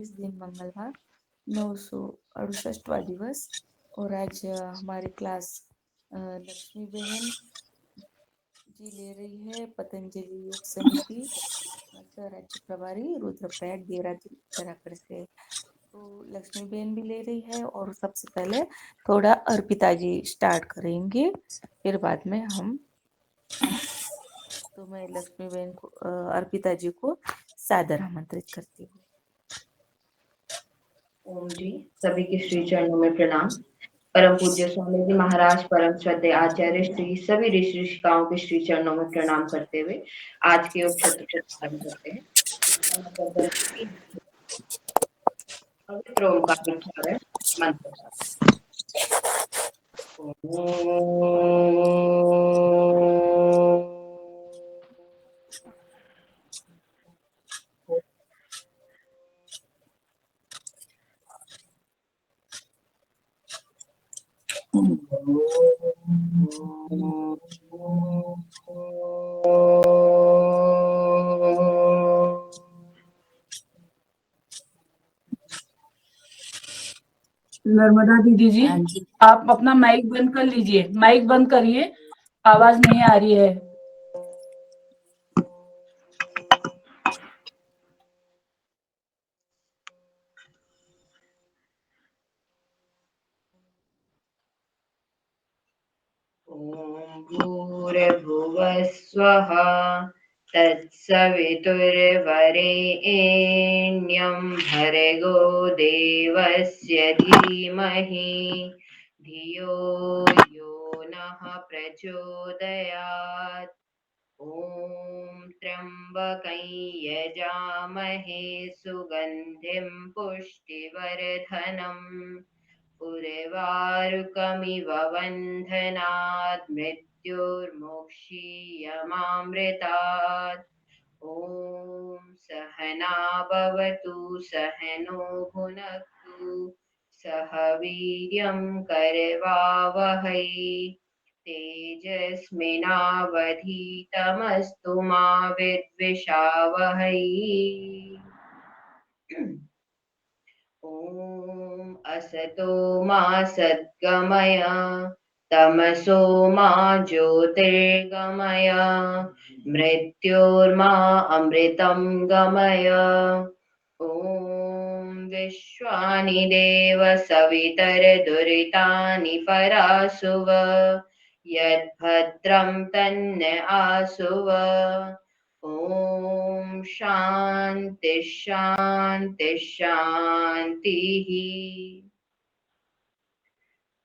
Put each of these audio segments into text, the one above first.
इस दिन मंगलवार 968वां दिवस और आज हमारी क्लास लक्ष्मी बहन जी ले रही है पतंजलि योग समिति का राज्य प्रभारी रुद्रप्रयाग देवराज उत्तराखंड से। तो लक्ष्मी बहन भी ले रही है और सबसे पहले थोड़ा अर्पिता जी स्टार्ट करेंगे, फिर बाद में हम। तो मैं लक्ष्मी बहन को अर्पिता जी को सादर आमंत्रित करती हूँ। ओम जी, सभी के श्री चरणों में प्रणाम। परम पूज्य स्वामी जी महाराज, परम श्रद्धेय आचार्य श्री सभी ऋषि ऋषिकाओं के श्री चरणों में प्रणाम करते हुए आज के उपक्षत्र को प्रारंभ करते हैं। पवित्र ओंकार उच्चारण मंत्र। नर्मदा दीदी जी, आप अपना माइक बंद कर लीजिए। माइक बंद करिए, आवाज नहीं आ रही है। ओम भूर्भुवः स्वः तत्सवितुर्वरेण्यं भर्गो देवस्य धीमहि धियो यो नः प्रचोदयात्। ॐ त्र्यम्बकं यजामहे सुगन्धिं पुष्टिवर्धनम् उर्वारुकमिव बन्धनात् मृत्युर्मुक्षीयमामृतात्। ॐ सहना भवतु सहनो भुनक्तु सह वीर्यं करवावहै तेजस्विनावधीतमस्तु मा विद्विषावहै। ॐ असतो मा सद्गमय तमसो मा ज्योतिर्गमय मृत्योर्मा अमृतं गमय। ॐ विश्वानि देव सवितर्दुरितानि परासुव यद्भद्रं तन्न आसुव। ओम शांति शांति शांति।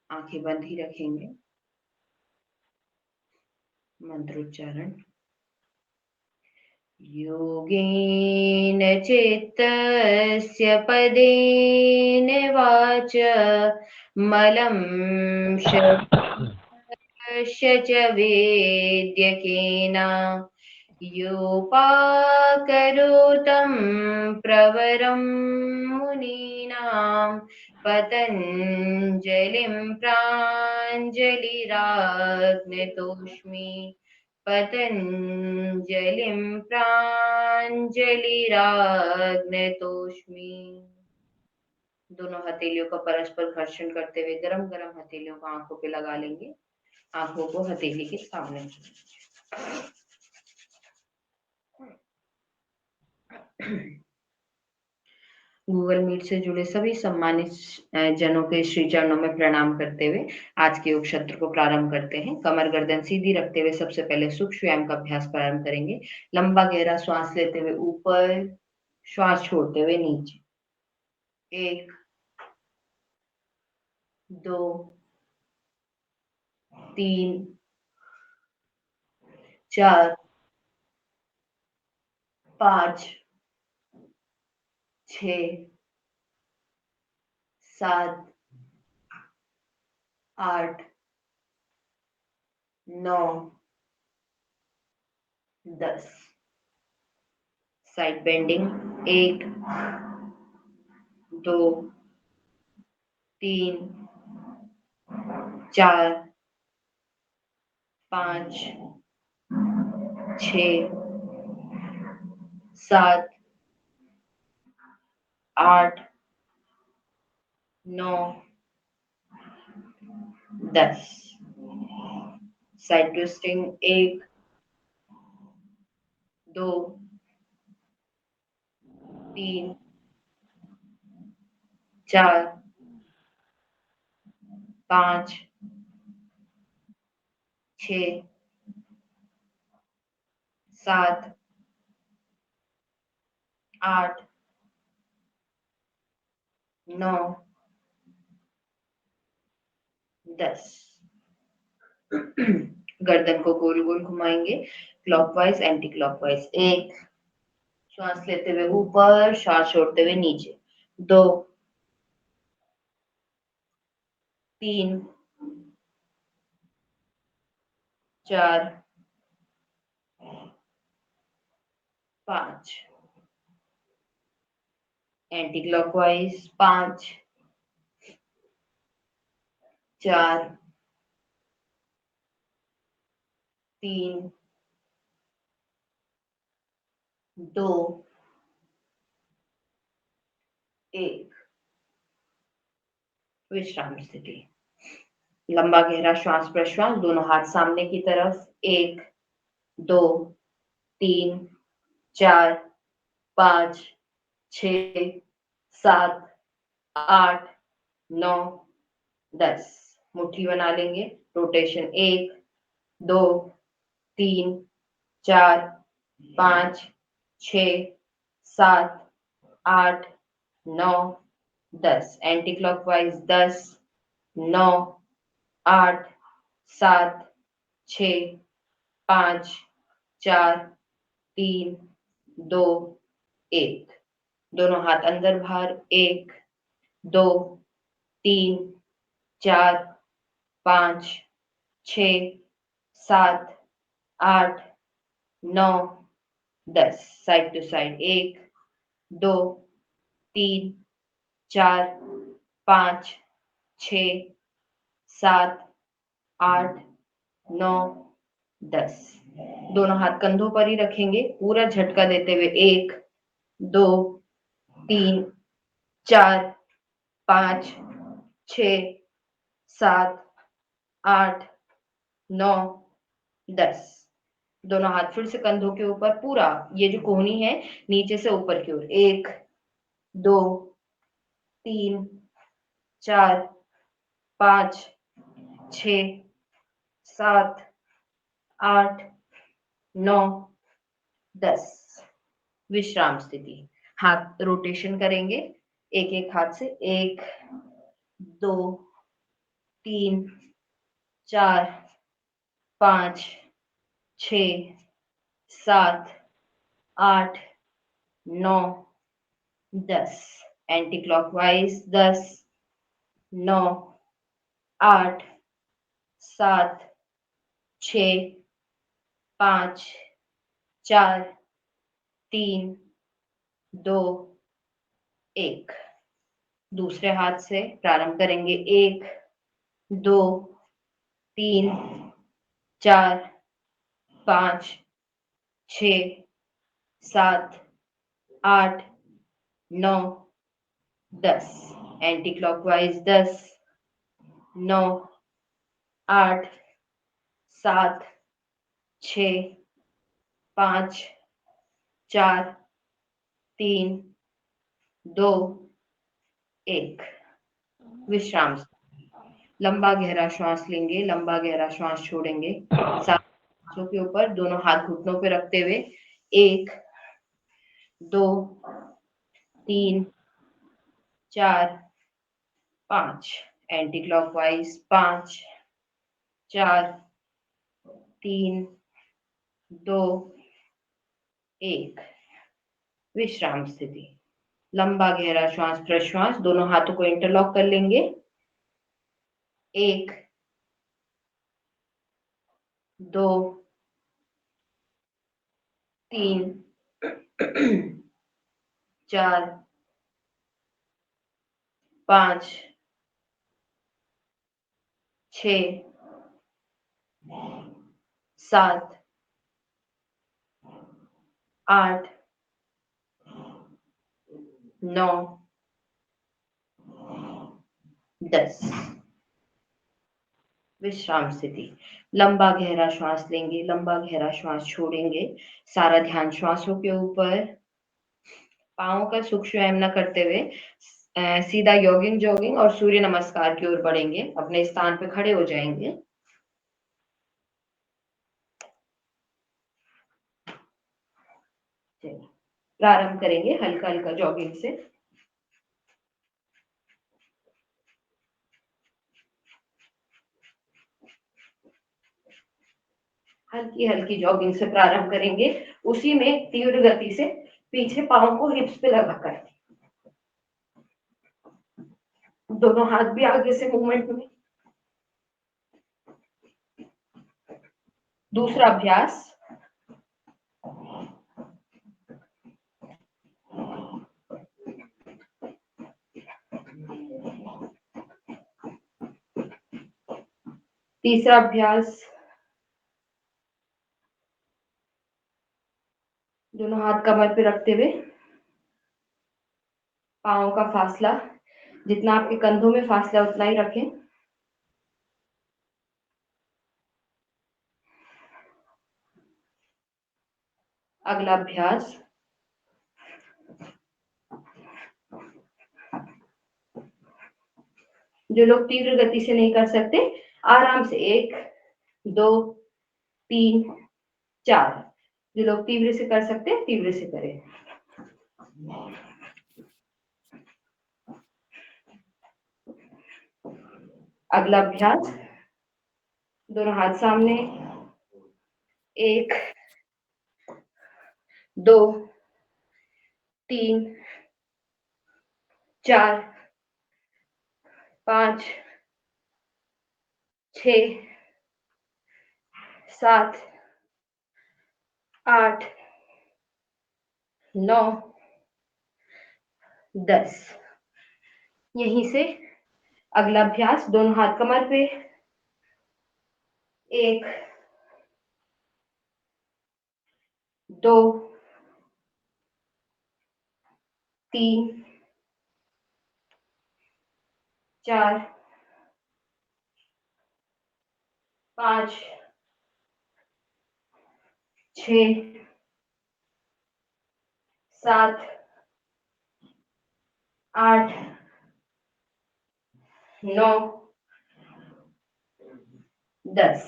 आंखें बंद ही रखेंगे। मंत्रोच्चारण। योगेन चित्तस्य पदेन वाच मलं शस्य च वेद्यकेन योपाकरोतं प्रवरं मुनीनां पतञ्जलिं प्राञ्जलिराग्नतोऽस्मि पतञ्जलिं प्राञ्जलिराग्नतोऽस्मि। दोनों हथेलियों का परस्पर घर्षण करते हुए गरम गरम हथेलियों को आंखों पे लगा लेंगे। आंखों को हथेली के सामने। गूगल मीट से जुड़े सभी सम्मानित जनों के श्री चरणों में प्रणाम करते हुए आज के योग सत्र को प्रारंभ करते हैं। कमर गर्दन सीधी रखते हुए सबसे पहले सूक्ष्म व्यायाम का अभ्यास प्रारंभ करेंगे। लंबा गहरा श्वास लेते हुए ऊपर, श्वास छोड़ते हुए नीचे। 1 2 3 4 5 6 7 8 9 10। Side bending. 1 2 3 4 5 6 7 8 9 10 साइड ट्विस्टिंग 1 2 3 4 5 6 7 8 9 10 गर्दन को गोल गोल घुमाएंगे क्लॉकवाइज एंटी क्लॉकवाइज 1 श्वास लेते हुए ऊपर श्वास छोड़ते हुए नीचे 2 3 4 5 एंटी क्लॉकवाइज 5 4 3 2 1 विश्राम स्थिति लंबा गहरा श्वास प्रश्वास दोनों हाथ सामने की तरफ 1 2 3 4 5 6 7 8 9 10 मुट्ठी बना लेंगे रोटेशन 1 2 3 4 5 6 7 8 9 10 एंटी क्लॉकवाइज 10 9 8 7 6 5 4 3 2 1 दोनों हाथ अंदर बाहर 1 2 3 4 5 6 7 8 9 10 साइड टू साइड 1 2 3 4 5 6 7 8 9 10 दोनों हाथ कंधों पर ही रखेंगे पूरा झटका देते हुए 1 2 3 4 5 6 7 8 9 10 दोनों हाथ फिर से कंधों के ऊपर पूरा ये जो कोहनी है नीचे से ऊपर की ओर 1 2 3 4 5 6 7 8 9 10 विश्राम स्थिति हाथ रोटेशन करेंगे एक एक हाथ से 1 2 3 4 5 6 7 8 9 10 एंटी क्लॉकवाइज 10 9 8 7 6 5 4 3 2 1 दूसरे हाथ से प्रारंभ करेंगे 1 2 3 4 5 6 7 8 9 10 एंटी क्लॉकवाइज 10 9 8 7 6 5 4 3 2 1 विश्राम लंबा गहरा श्वास लेंगे लंबा गहरा श्वास छोड़ेंगे सांसों के ऊपर दोनों हाथ घुटनों पे रखते हुए 1 2 3 4 5 एंटी क्लॉकवाइज 5 4 3 2 1 विश्राम स्थिति लंबा गहरा श्वास प्रश्वास दोनों हाथों को इंटरलॉक कर लेंगे 1 2 3 4 5 6 7 8 9 10। विश्राम स्थिति। लंबा गहरा श्वास लेंगे, लंबा गहरा श्वास छोड़ेंगे, सारा ध्यान श्वासों के ऊपर। पाँव का सूक्ष्म व्यायाम न करते हुए सीधा यॉगिंग जॉगिंग और सूर्य नमस्कार की ओर बढ़ेंगे। अपने स्थान पे खड़े हो जाएंगे। प्रारंभ करेंगे हल्का हल्का जॉगिंग से। हल्की हल्की जॉगिंग से प्रारंभ करेंगे, उसी में तीव्र गति से पीछे पाँव को हिप्स पे लगाकर, दोनों हाथ भी आगे से मूवमेंट में। दूसरा अभ्यास। तीसरा अभ्यास। दोनों हाथ कमर पे रखते हुए पाँव का फासला, जितना आपके कंधों में फासला उतना ही रखें। अगला अभ्यास। जो लोग तीव्र गति से नहीं कर सकते, आराम से 1 2 3 4। जो लोग तीव्र से कर सकते हैं, तीव्र से करें। अगला अभ्यास। दोनों हाथ सामने, 1 2 3 4 5 6 7 8 9 10। यहीं से अगला अभ्यास। दोनों हाथ कमर पे, 1 2 3 4 5 6 7 8 9 10।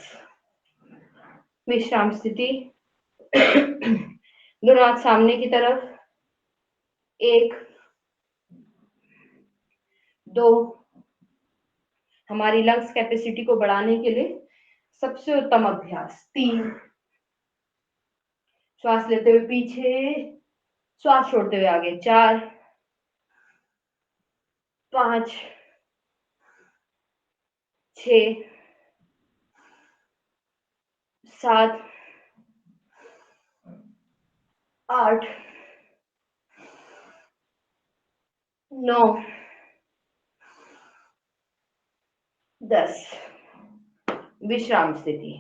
विश्राम स्थिति। दोनों हाथ सामने की तरफ, 1 2। हमारी लंग्स कैपेसिटी को बढ़ाने के लिए सबसे उत्तम अभ्यास। 3। श्वास लेते हुए पीछे, श्वास छोड़ते हुए आगे। 4 5 6 7 8 9 10। विश्राम स्थिति।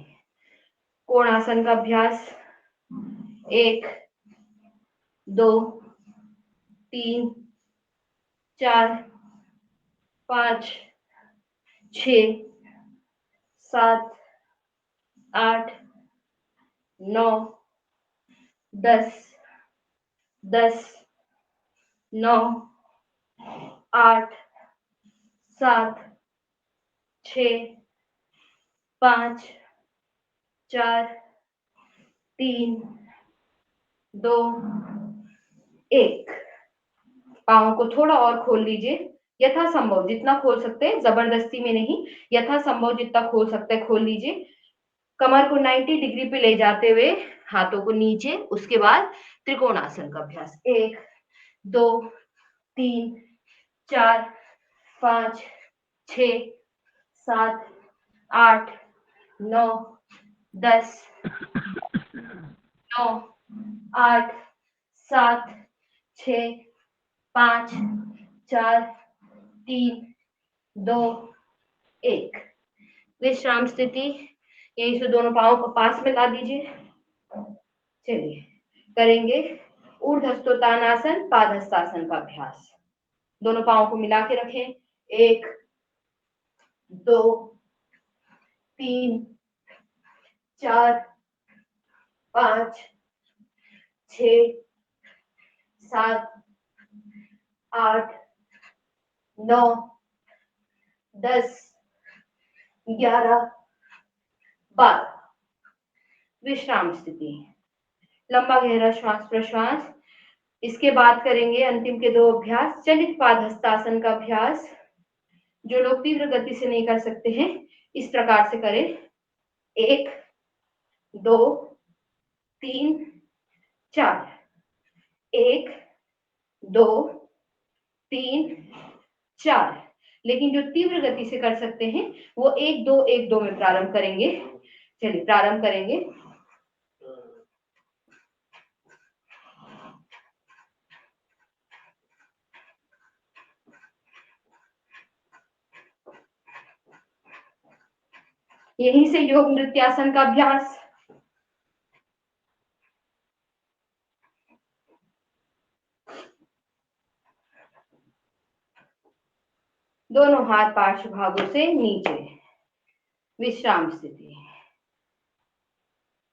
कोणासन का अभ्यास। 1 2 3 4 5 6 7 8 9 10 10 9 8 7 6 5 4 3 2 1। पाँव को थोड़ा और खोल लीजिए, यथासंभव जितना खोल सकते हैं, जबरदस्ती में नहीं, यथासंभव जितना खोल सकते हैं खोल लीजिए। कमर को 90 डिग्री पे ले जाते हुए हाथों को नीचे, उसके बाद त्रिकोणासन का अभ्यास। 1 2 3 4 5 6 7 8 9 10 9 8 7 6 5 4 3 2 1। विश्राम स्थिति। यहीं से दोनों पाँव को पास में ला दीजिए। चलिए करेंगे ऊर्ध्वस्तोतानासन, पादहस्तासन का अभ्यास। दोनों पाँव को मिला के रखें। 1 2 3 4 5 6 7 8 9 10 11 12। विश्राम स्थिति। लंबा गहरा श्वास प्रश्वास। इसके बाद करेंगे अंतिम के 2 अभ्यास। चलित पाद हस्तासन का अभ्यास जो लोग तीव्र गति से नहीं कर सकते हैं इस प्रकार से करें। 1 2 3 4। 1 2 3 4। लेकिन जो तीव्र गति से कर सकते हैं वो 1 2 1 2 में प्रारंभ करेंगे। चलिए प्रारंभ करेंगे। यहीं से योग नृत्यासन का अभ्यास। दोनों हाथ पार्श्व भागों से नीचे। विश्राम स्थिति।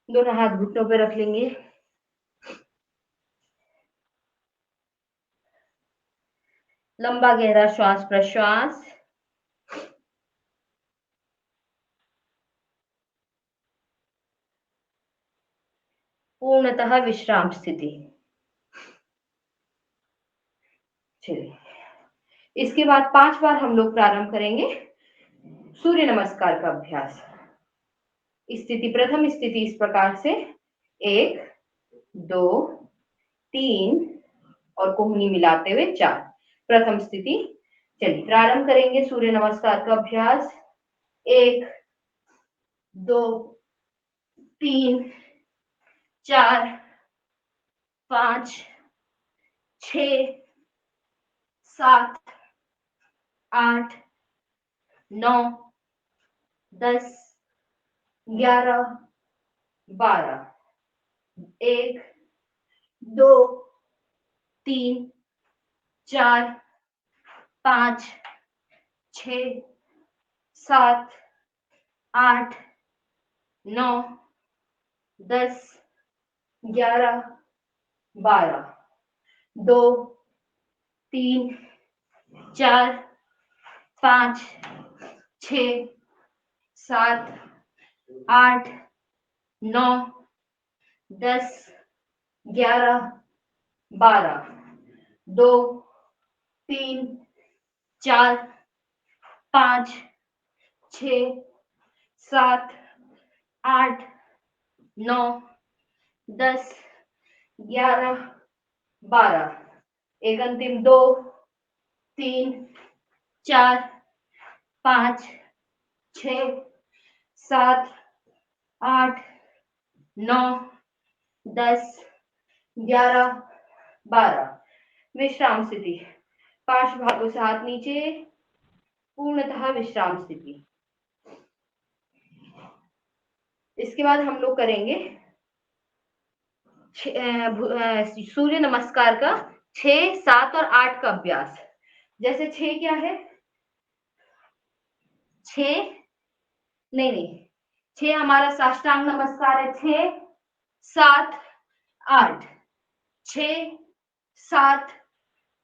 दोनों हाथ घुटनों पर रख लेंगे। लंबा गहरा श्वास प्रश्वास। पूर्णतः विश्राम स्थिति। चलिए इसके बाद 5 बार हम लोग प्रारंभ करेंगे सूर्य नमस्कार का अभ्यास। स्थिति प्रथम स्थिति इस प्रकार से 1 2 3 और कोहनी मिलाते हुए 4। प्रथम स्थिति। चलिए प्रारंभ करेंगे सूर्य नमस्कार का अभ्यास। 1 2 3 4 5 6 7 8 9 10 11 12। 1 2 3 4 5 6 7 8 9 10 11 12। 2 3 4 5 6 7 8 9 10 11 12। 2 3 4 5 6 7 8 9 10 11 12। एक अंतिम 2 3 4 5 6 7 8 9 10 11 12। विश्राम स्थिति। पार्श्व भागों से हाथ नीचे। पूर्णतः विश्राम स्थिति। इसके बाद हम लोग करेंगे सूर्य नमस्कार का 6 7 और 8 का अभ्यास। जैसे 6 क्या है? 6 नहीं 6 हमारा साष्टांग नमस्कार है। 6 7 8 6 7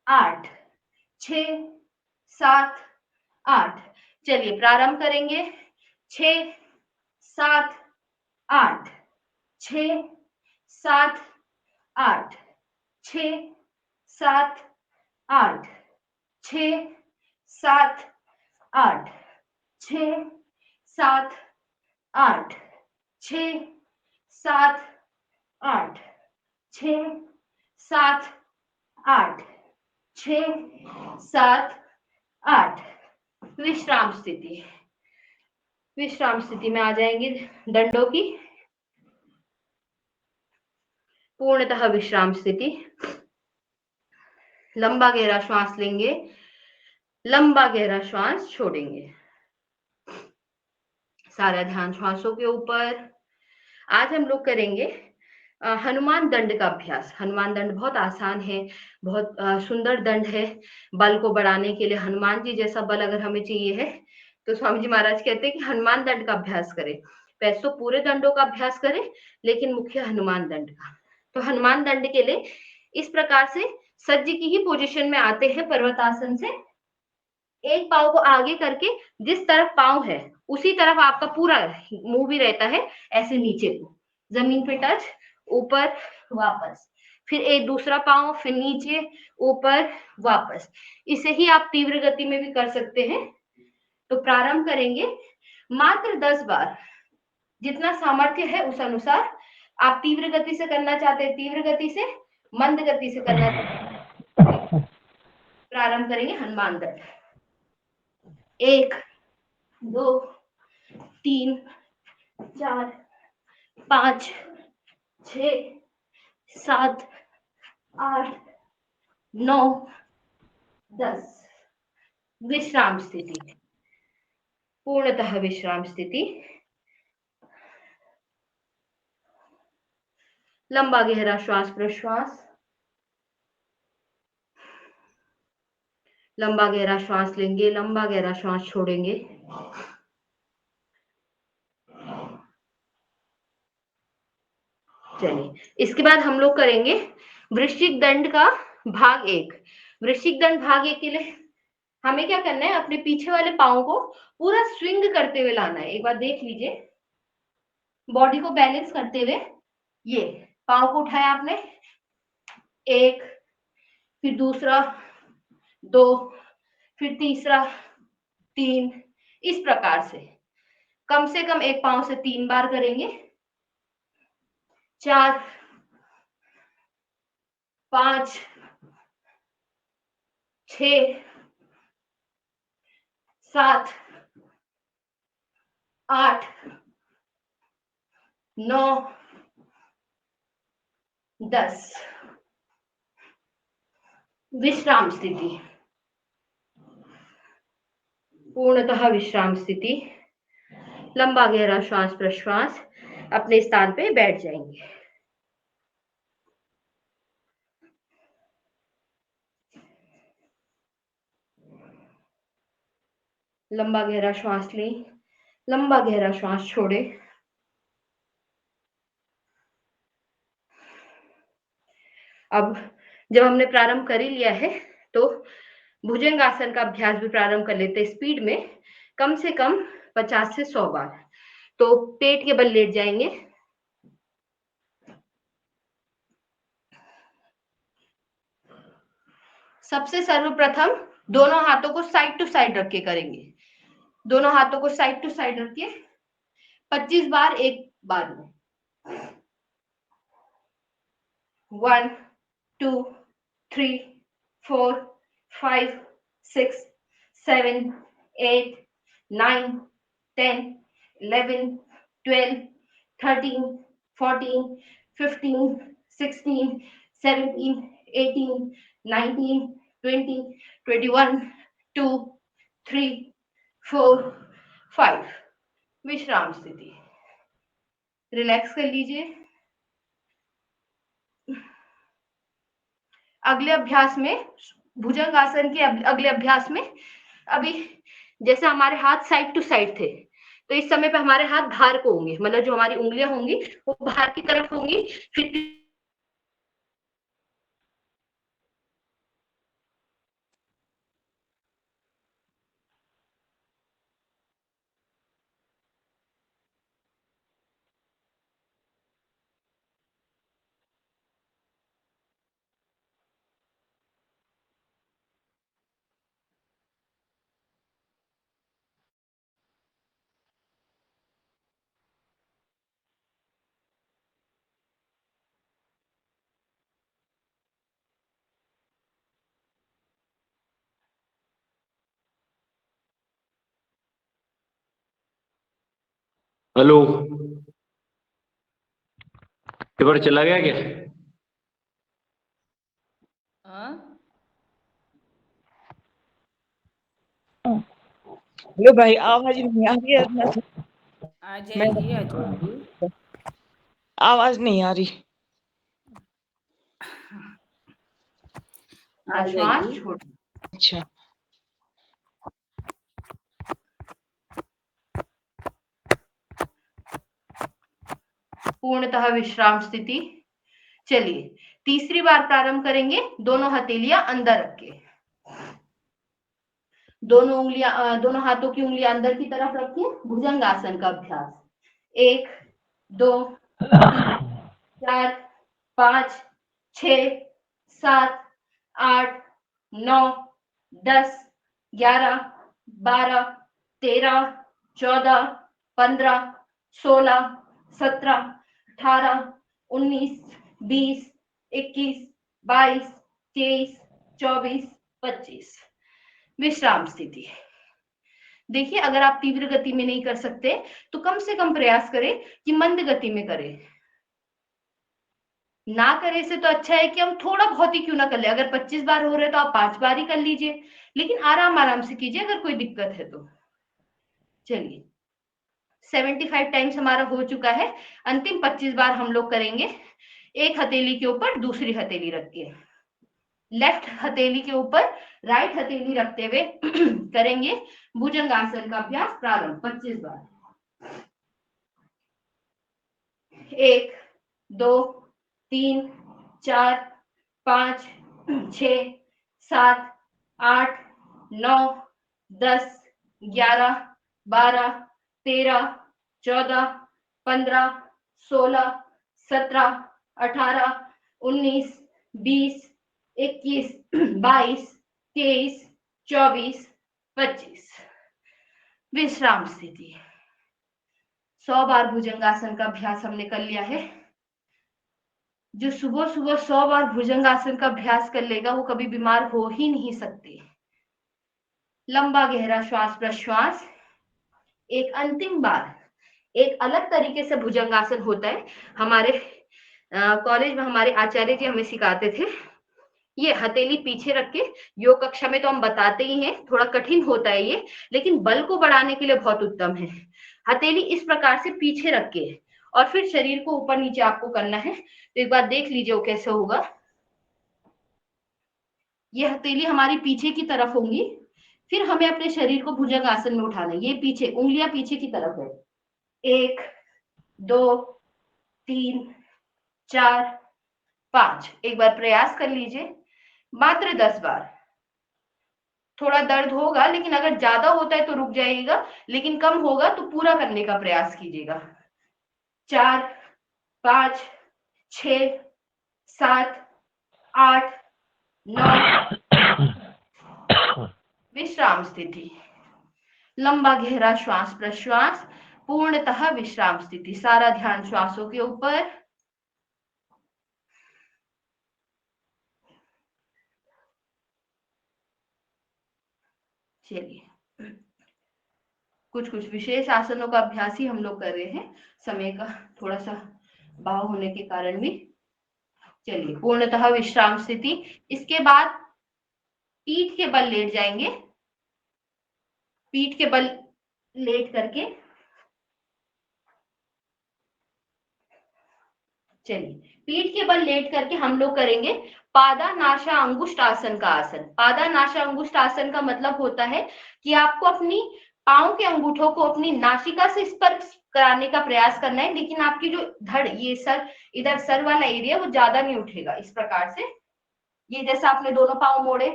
8 6 7 8। चलिए प्रारंभ करेंगे। 6 7 8 6 7 8 6 7 8 6 7 8 6 7 8 6 7 8 6 7 8 6 7 8। विश्राम स्थिति। विश्राम स्थिति में आ जाएंगे दंडों की। पूर्णतः विश्राम स्थिति। लंबा गहरा श्वास लेंगे। लंबा गहरा श्वास छोड़ेंगे। सारा ध्यान श्वासों के ऊपर। आज हम लोग करेंगे हनुमान दंड का अभ्यास। हनुमान दंड बहुत आसान है, बहुत सुंदर दंड है। बल को बढ़ाने के लिए हनुमान जी जैसा बल अगर हमें चाहिए है तो स्वामी जी महाराज कहते हैं कि हनुमान दंड का अभ्यास करें। वैसे तो पूरे दंडों का अभ्यास करें, लेकिन मुख्य हनुमान दंड का। तो हनुमान दंड के लिए इस प्रकार से सज्ज की ही पोजीशन में आते हैं पर्वतासन से। एक पाँव को आगे करके जिस तरफ पाँव है उसी तरफ आपका पूरा मुंह भी रहता है, ऐसे नीचे को जमीन पे टच, ऊपर वापस, फिर एक दूसरा पाँव, फिर नीचे, ऊपर, वापस। इसे ही आप तीव्र गति में भी कर सकते हैं। तो प्रारंभ करेंगे मात्र 10 बार, जितना सामर्थ्य है उस अनुसार। आप तीव्र गति से करना चाहते हैं तीव्र गति से, मंद गति से करना चाहते हैं। प्रारंभ करेंगे हनुमान दंड। 1 2 3 4 5 6 7 8 9 10। विश्राम स्थिति, पूर्णतः विश्राम स्थिति। लंबा गहरा श्वास प्रश्वास, लंबा गहरा श्वास लेंगे, लंबा गहरा श्वास छोड़ेंगे। चलिए, इसके बाद हम लोग करेंगे वृश्चिक दंड का भाग 1। वृश्चिक दंड भाग 1 के लिए हमें क्या करना है, अपने पीछे वाले पाँव को पूरा स्विंग करते हुए लाना है। एक बार देख लीजिए, बॉडी को बैलेंस करते हुए ये पाँव को उठाया आपने, 1, फिर दूसरा, 2, फिर तीसरा, 3, इस प्रकार से कम से कम एक पाँव से 3 बार करेंगे। 4 5 6 7 8 9 10। विश्राम स्थिति, पूर्णतः विश्राम स्थिति। लंबा गहरा श्वास प्रश्वास, अपने स्थान पे बैठ जाएंगे। लंबा गहरा श्वास लें, लंबा गहरा श्वास छोड़े। अब जब हमने प्रारंभ कर ही लिया है तो भुजंगासन का अभ्यास भी प्रारंभ कर लेते हैं स्पीड में, कम से कम 50 से 100 बार। तो पेट के बल लेट जाएंगे, सबसे सर्वप्रथम दोनों हाथों को साइड टू साइड रख के करेंगे। दोनों हाथों को साइड टू साइड रख के 25 बार एक बार में। 1 2 3 4 5 6 7 8 9 10 11 12 13 14 15 16 17 18 19 20 21 2 3 4 5। विश्राम स्थिति, रिलैक्स कर लीजिए। अगले अभ्यास में, भुजंगासन के अगले अभ्यास में, अभी जैसे हमारे हाथ साइड टू साइड थे, तो इस समय पे हमारे हाथ बाहर को होंगे, मतलब जो हमारी उंगलियां होंगी वो बाहर की तरफ होंगी। फिर हेलो, पेपर चला गया क्या? हेलो भाई, आवाज नहीं आ रही है अपना से। आ जाएगी, आ जाएगी। आवाज नहीं आ रही। आ श्वास जाएगी। छोड़, अच्छा, पूर्णतः विश्राम स्थिति। चलिए तीसरी बार प्रारंभ करेंगे, दोनों हथेलियां अंदर रख के, दोनों हाथों की उंगलियां अंदर की तरफ रखिए, भुजंगासन का अभ्यास। 1 2 3 4 5 6 7 8 9 10 11 12 13 14 15 16 17 18 19 20 21 22 23 24 25। विश्राम स्थिति। देखिए अगर आप तीव्र गति में नहीं कर सकते तो कम से कम प्रयास करें कि मंद गति में करें। ना करे से तो अच्छा है कि हम थोड़ा बहुत ही क्यों ना कर ले। अगर 25 बार हो रहे तो आप 5 बार ही कर लीजिए, लेकिन आराम आराम से कीजिए अगर कोई दिक्कत है तो। चलिए 75 टाइम्स हमारा हो चुका है। अंतिम 25 बार हम लोग करेंगे। एक हथेली के ऊपर दूसरी हथेली रख के, लेफ्ट हथेली के ऊपर राइट हथेली रखते हुए करेंगे भुजंगासन का अभ्यास प्रारंभ। 25 बार। 1 2 3 4 5 6 7 8 9 10 11 12 13 14 15 16 17 18 19 20 21 22 23 24 25। विश्राम स्थिति। 100 बार भुजंगासन का अभ्यास हमने कर लिया है। जो सुबह सुबह 100 बार भुजंगासन का अभ्यास कर लेगा वो कभी बीमार हो ही नहीं सकते। लंबा गहरा श्वास प्रश्वास। एक अंतिम बार एक अलग तरीके से भुजंगासन होता है, हमारे कॉलेज में हमारे आचार्य जी हमें सिखाते थे। ये हथेली पीछे रख के, योग कक्षा में तो हम बताते ही हैं, थोड़ा कठिन होता है ये, लेकिन बल को बढ़ाने के लिए बहुत उत्तम है। हथेली इस प्रकार से पीछे रख के और फिर शरीर को ऊपर नीचे आपको करना है। तो एक बार देख लीजिए वो कैसे होगा। ये हथेली हमारी पीछे की तरफ होंगी, फिर हमें अपने शरीर को भुजंगासन में उठाना है। ये पीछे, उंगलियां पीछे की तरफ है। 1 2 3 4 5। एक बार प्रयास कर लीजिए, मात्र 10 बार। थोड़ा दर्द होगा, लेकिन अगर ज्यादा होता है तो रुक जाइएगा, लेकिन कम होगा तो पूरा करने का प्रयास कीजिएगा। 4 5 6 7 8 9। विश्राम स्थिति। लंबा गहरा श्वास प्रश्वास, पूर्णतः विश्राम स्थिति। सारा ध्यान श्वासों के ऊपर। चलिए कुछ कुछ विशेष आसनों का अभ्यास ही हम लोग कर रहे हैं, समय का थोड़ा सा भाव होने के कारण भी। चलिए पूर्णतः विश्राम स्थिति। इसके बाद पीठ के बल लेट जाएंगे। पीठ के बल लेट करके, चलिए पीठ के बल लेट करके हम लोग करेंगे पादानाशा अंगुष्ठ आसन का आसन। पादानाशा अंगुष्ठ आसन का मतलब होता है कि आपको अपनी पांव के अंगूठों को अपनी नासिका से स्पर्श कराने का प्रयास करना है, लेकिन आपकी जो धड़, ये सर, इधर सर वाला एरिया वो ज्यादा नहीं उठेगा। इस प्रकार से, ये जैसे आपने दोनों पांव मोड़े,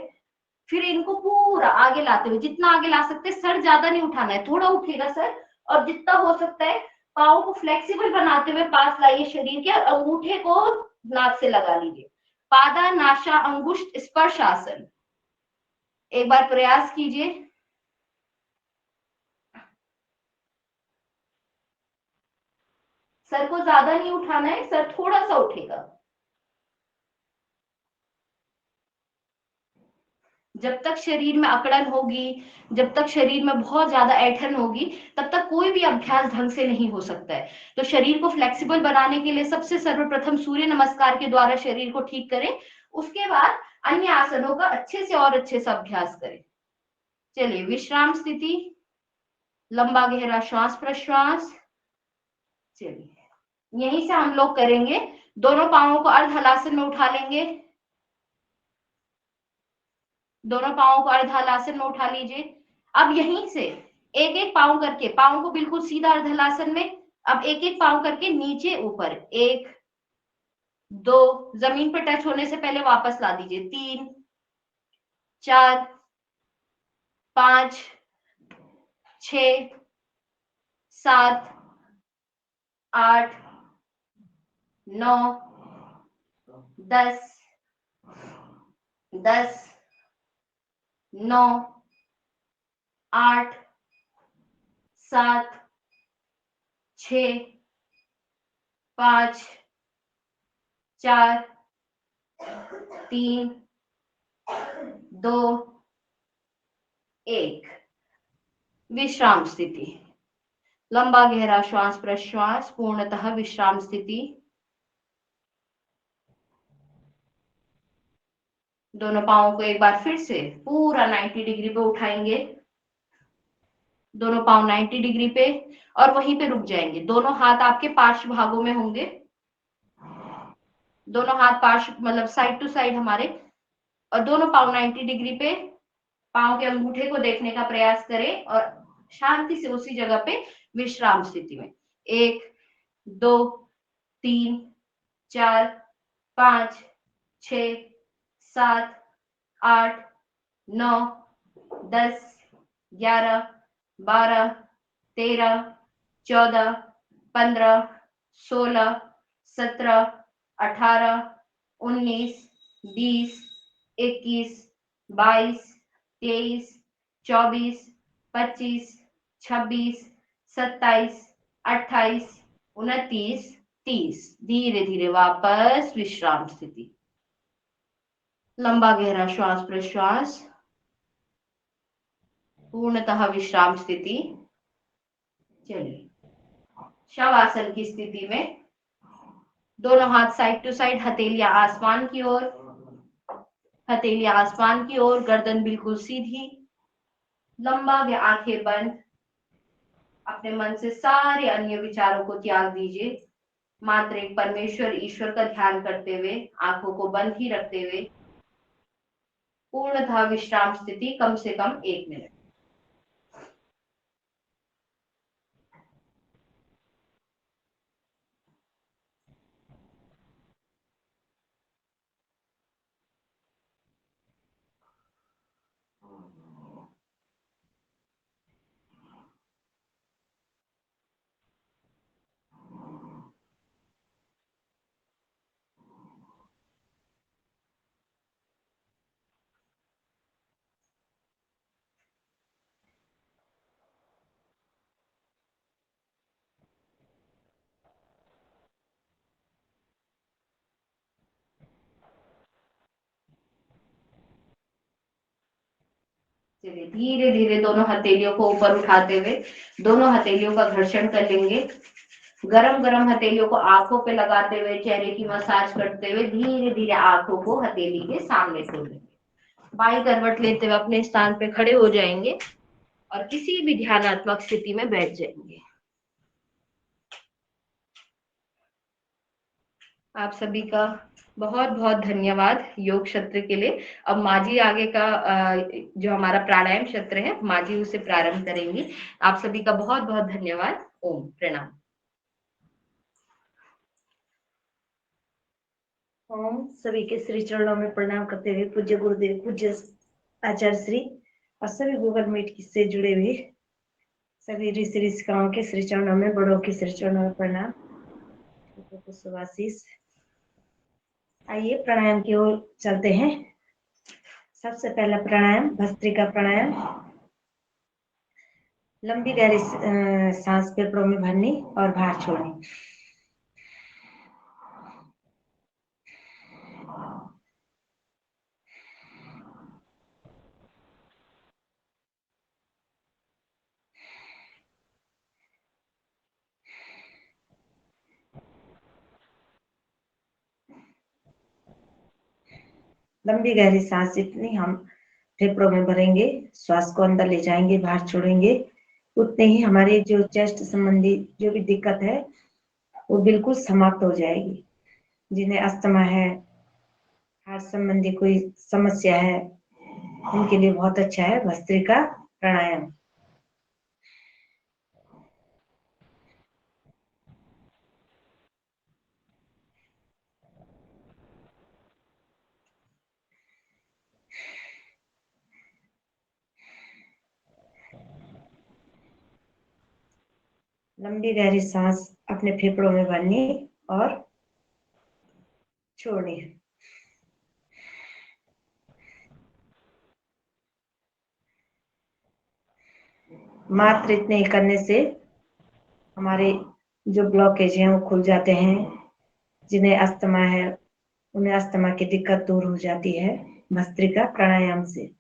फिर इनको पूरा आगे लाते हुए, जितना आगे ला सकते, सर ज्यादा नहीं उठाना है, थोड़ा उठेगा सर, और जितना हो सकता है पाँव को फ्लेक्सिबल बनाते हुए पास लाइए शरीर के, और अंगूठे को नाक से लगा लीजिए। पादानाशा अंगुष्ठ स्पर्श आसन। एक बार प्रयास कीजिए। सर को ज्यादा नहीं उठाना है, सर थोड़ा सा उठेगा। जब तक शरीर में अकड़न होगी, जब तक शरीर में बहुत ज्यादा ऐंठन होगी, तब तक कोई भी अभ्यास ढंग से नहीं हो सकता है। तो शरीर को फ्लेक्सिबल बनाने के लिए सबसे सर्वप्रथम सूर्य नमस्कार के द्वारा शरीर को ठीक करें, उसके बाद अन्य आसनों का अच्छे से और अच्छे से अभ्यास करें। चलिए विश्राम स्थिति, लंबा गहरा श्वास प्रश्वास। चलिए यहीं से हम लोग करेंगे, दोनों पांवों को अर्ध हलासन में उठा लेंगे। दोनों पांवों को अर्ध हलासन में उठा लीजिए। अब यहीं से एक एक पांव करके पांव को बिल्कुल सीधा अर्ध हलासन में, अब एक एक पाँव करके नीचे ऊपर, 1 2, जमीन पर टच होने से पहले वापस ला दीजिए, 3 4 5 6 7 8 9 10 10 9 8 7 6 5 4 3 2 1। विश्राम स्थिति। लंबा गहरा श्वास प्रश्वास, पूर्णतः विश्राम स्थिति। दोनों पांवों को एक बार फिर से पूरा 90 डिग्री पे उठाएंगे, दोनों पांव 90 डिग्री पे, और वहीं पे रुक जाएंगे। दोनों हाथ आपके पार्श्व भागों में होंगे, दोनों हाथ पार्श्व मतलब साइड टू साइड हमारे, और दोनों पांव 90 डिग्री पे। पांव के अंगूठे को देखने का प्रयास करें और शांति से उसी जगह पे विश्राम स्थिति में 1 2 3 4 5 6 7 8 9 10 11 12 13 14 15 16 17 18 19 20 21 22 23 24 25 26 27 28 29 30। धीरे धीरे वापस विश्राम स्थिति। लंबा गहरा श्वास प्रश्वास, पूर्णतः विश्राम स्थिति। चलिए, शवासन की स्थिति में दोनों हाथ साइड टू साइड, हथेलियां आसमान की ओर, हथेलियां आसमान की ओर, गर्दन बिल्कुल सीधी, लंबा या आंखें बंद। अपने मन से सारे अन्य विचारों को त्याग दीजिए, मात्र एक परमेश्वर ईश्वर का ध्यान करते हुए, आंखों को बंद ही रखते हुए पूर्णतः विश्राम स्थिति, कम से कम 1 मिनट। चलिए, धीरे धीरे दोनों हथेलियों को ऊपर उठाते हुए दोनों हथेलियों का घर्षण कर लेंगे। गरम गरम हथेलियों को आंखों पे लगाते हुए, चेहरे की मसाज करते हुए धीरे धीरे आंखों को हथेली के सामने खोलेंगे। बाई करवट लेते हुए अपने स्थान पे खड़े हो जाएंगे और किसी भी ध्यानात्मक स्थिति में बैठ जाएंगे। आप सभी का बहुत बहुत धन्यवाद योग सत्र के लिए। अब माँ जी आगे का जो हमारा प्राणायाम सत्र है, माँ जी उसे प्रारंभ करेंगी। आप सभी का बहुत बहुत धन्यवाद। ओम प्रणाम। ओम। सभी के श्री चरणों में प्रणाम करते हुए पूज्य गुरुदेव, पूज्य आचार्य श्री और सभी गूगल मीट से जुड़े हुए सभी ऋषि ऋषिकाओं के श्री चरणों में, बड़ों के श्री चरणों में प्रणाम, छोटों को शुभाशीष। आइए प्राणायाम की ओर चलते हैं। सबसे पहला प्राणायाम भस्त्रिका प्राणायाम। लंबी गहरी सांस फेफड़ों में भरनी और बाहर छोड़नी। लंबी गहरी सांस जितनी हम फेफड़ों में भरेंगे, श्वास को अंदर ले जाएंगे, बाहर छोड़ेंगे, उतने ही हमारी जो चेस्ट संबंधी जो भी दिक्कत है वो बिल्कुल समाप्त हो जाएगी। जिन्हें अस्थमा है, हार्ट संबंधी कोई समस्या है, उनके लिए बहुत अच्छा है भस्त्रिका प्राणायाम। लंबी गहरी सांस अपने फेफड़ों में भरनी और छोड़नी। मात्र इतने ही करने से हमारे जो ब्लॉकेज हैं वो खुल जाते हैं। जिन्हें अस्थमा है उन्हें अस्थमा की दिक्कत दूर हो जाती है भस्त्रिका प्राणायाम से।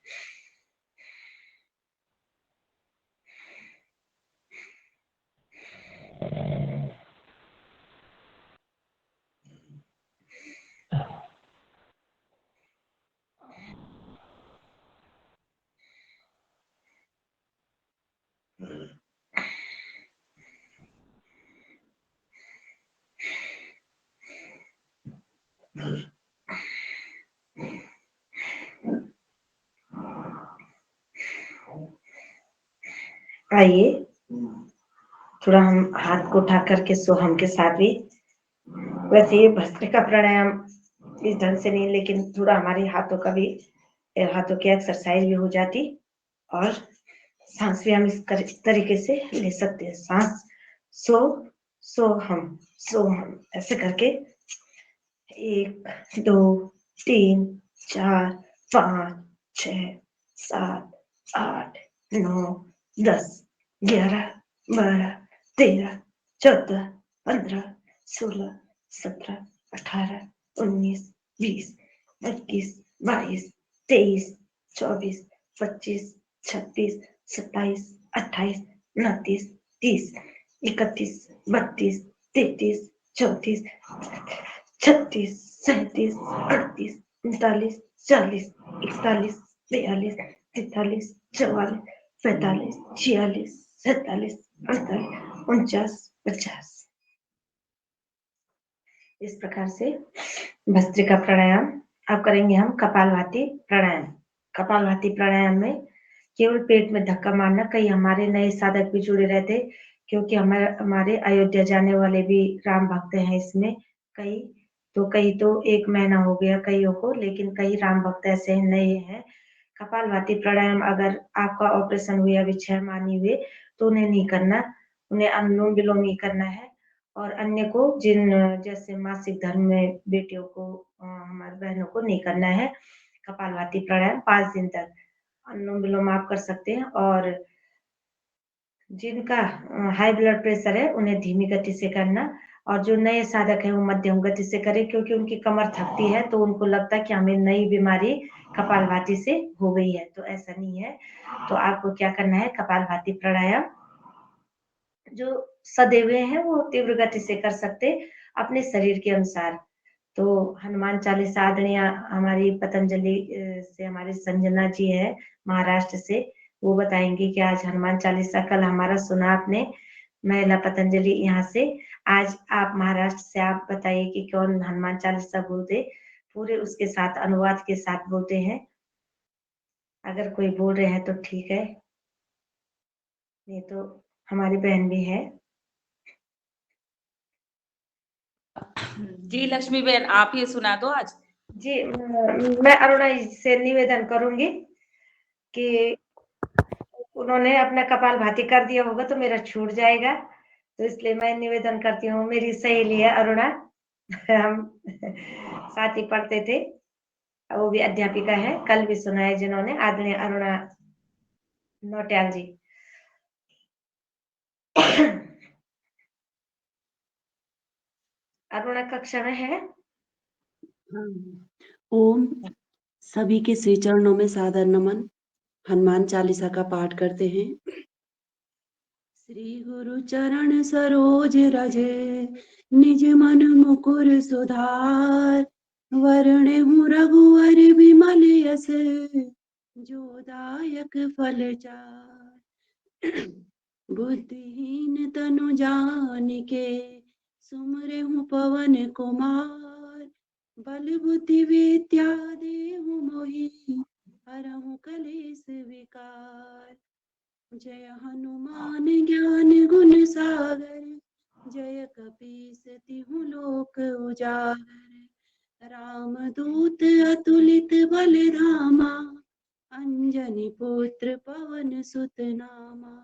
आइए थोड़ा हम हाथ को उठा करके सोहम के साथ भी, वैसे ये भस्त्रिका प्राणायाम इस ढंग से नहीं, लेकिन थोड़ा हमारे हाथों का भी, हाथों की एक्सरसाइज भी हो जाती और सांस भी हम इस तरीके से ले सकते हैं। सांस सो हम ऐसे करके 1 2 3 4 5 6 7 8 9 10 11 12 13 14 15 16 17 18 19 20 21 22 23 24 25 26 27 28 29 30 31 32 33 34 36 37 38 39 40 41 42 43 44 45 46 47 48 49 50। इस प्रकार से भस्त्रिका प्राणायाम अब करेंगे हम कपालभाति प्राणायाम। कपालभाति प्राणायाम में केवल पेट में धक्का मारना। कई हमारे नए साधक भी जुड़े रहते, क्योंकि हमारे अयोध्या जाने वाले भी राम भक्त हैं इसमें। कई तो 1 महीना हो गया कईयों को, लेकिन कई राम भक्त ऐसे नए हैं। कपालभाति प्राणायाम अगर आपका ऑपरेशन हुए अभी 6 माह नहीं हुए तो उन्हें नहीं करना, उन्हें अनुलोम विलोम ही करना है। और अन्य को, जिन जैसे मासिक धर्म में बेटियों को, हमारी बहनों को नहीं करना है कपालभाति प्राणायाम। 5 दिन तक अनुलोम विलोम आप कर सकते हैं। और जिनका हाई ब्लड प्रेशर है उन्हें धीमी गति से करना, और जो नए साधक हैं वो मध्यम गति से करें, क्योंकि उनकी कमर थकती है तो उनको लगता है कि हमें नई बीमारी कपालभाति से हो गई है, तो ऐसा नहीं है। तो आपको क्या करना है, कपालभाति प्राणायाम जो सदैव हैं वो तीव्र गति से कर सकते अपने शरीर के अनुसार। तो हनुमान चालीसा आदरणीय हमारी पतंजलि से हमारी संजना जी है महाराष्ट्र से, वो बताएंगे कि आज हनुमान चालीसा, कल हमारा सुना आपने महिला पतंजलि यहाँ से, आज आप महाराष्ट्र से आप बताइए कि कौन हनुमान चालीसा बोलते, पूरे उसके साथ अनुवाद के साथ बोलते हैं। अगर कोई बोल रहे हैं तो ठीक है, नहीं तो हमारी बहन भी है। जी लक्ष्मी बहन, आप ये सुना दो आज। जी मैं अरुणा से निवेदन करूंगी कि उन्होंने अपना कपालभाति कर दिया होगा तो मेरा छूट जाएगा, तो इसलिए मैं निवेदन करती हूँ। मेरी सहेली है अरुणा, हम साथ ही पढ़ते थे, वो भी अध्यापिका है, कल भी सुना है जिन्होंने, आदरणीय अरुणा नौटियाल जी। अरुणा कक्षा में है। ओम सभी के श्री चरणों में सादर नमन। हनुमान चालीसा का पाठ करते हैं। श्री गुरु चरण सरोज रज निज मन मुकुर सुधार, वरणे हूँ रघुवर विमल यस जो दायक फल चार। बुद्धिहीन तनु जानिके सुमरे हूँ पवन कुमार, बल बुद्धि विद्या देहु मोहि हरहु कलेश विकार। जय हनुमान ज्ञान गुण सागर, जय कपीस तिहु लोक उजागर। राम दूत अतुलित बल धामा, अंजनी पुत्र पवन सुत नामा।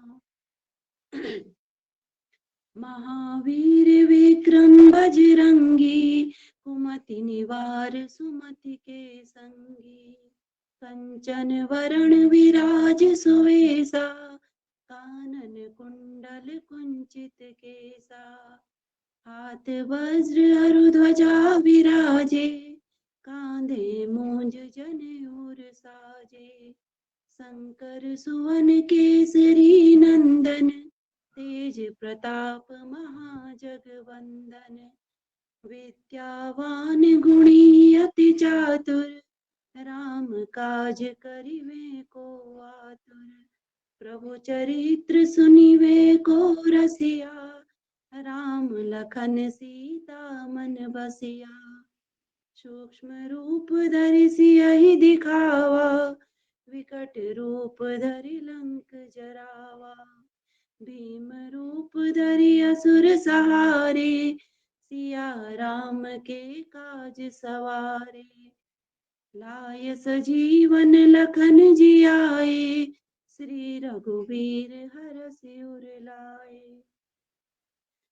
महावीर विक्रम बजरंगी, कुमति निवार सुमति के संगी। कंचन वरण विराज सुवेशा, कानन कुंडल कुंचित केसा। हाथ वज्र अरु ध्वजा विराजे, कांधे मूंज जनेऊर साजे। शंकर सुवन केसरी नंदन, तेज प्रताप महाजगवंदन। विद्यावान गुणी अति चातुर, राम काज करिवे को आतुर। प्रभु चरित्र सुनिवे को रसिया, राम लखन सीता मन बसिया। सूक्ष्म रूप धरि सियहि दिखावा, विकट रूप धरि लंक जरावा। भीम रूप धरि असुर सहारे, सिया राम के काज सवारे। लाय सजीवन लखन जियाए, श्री रघुवीर हरषि उर लाए।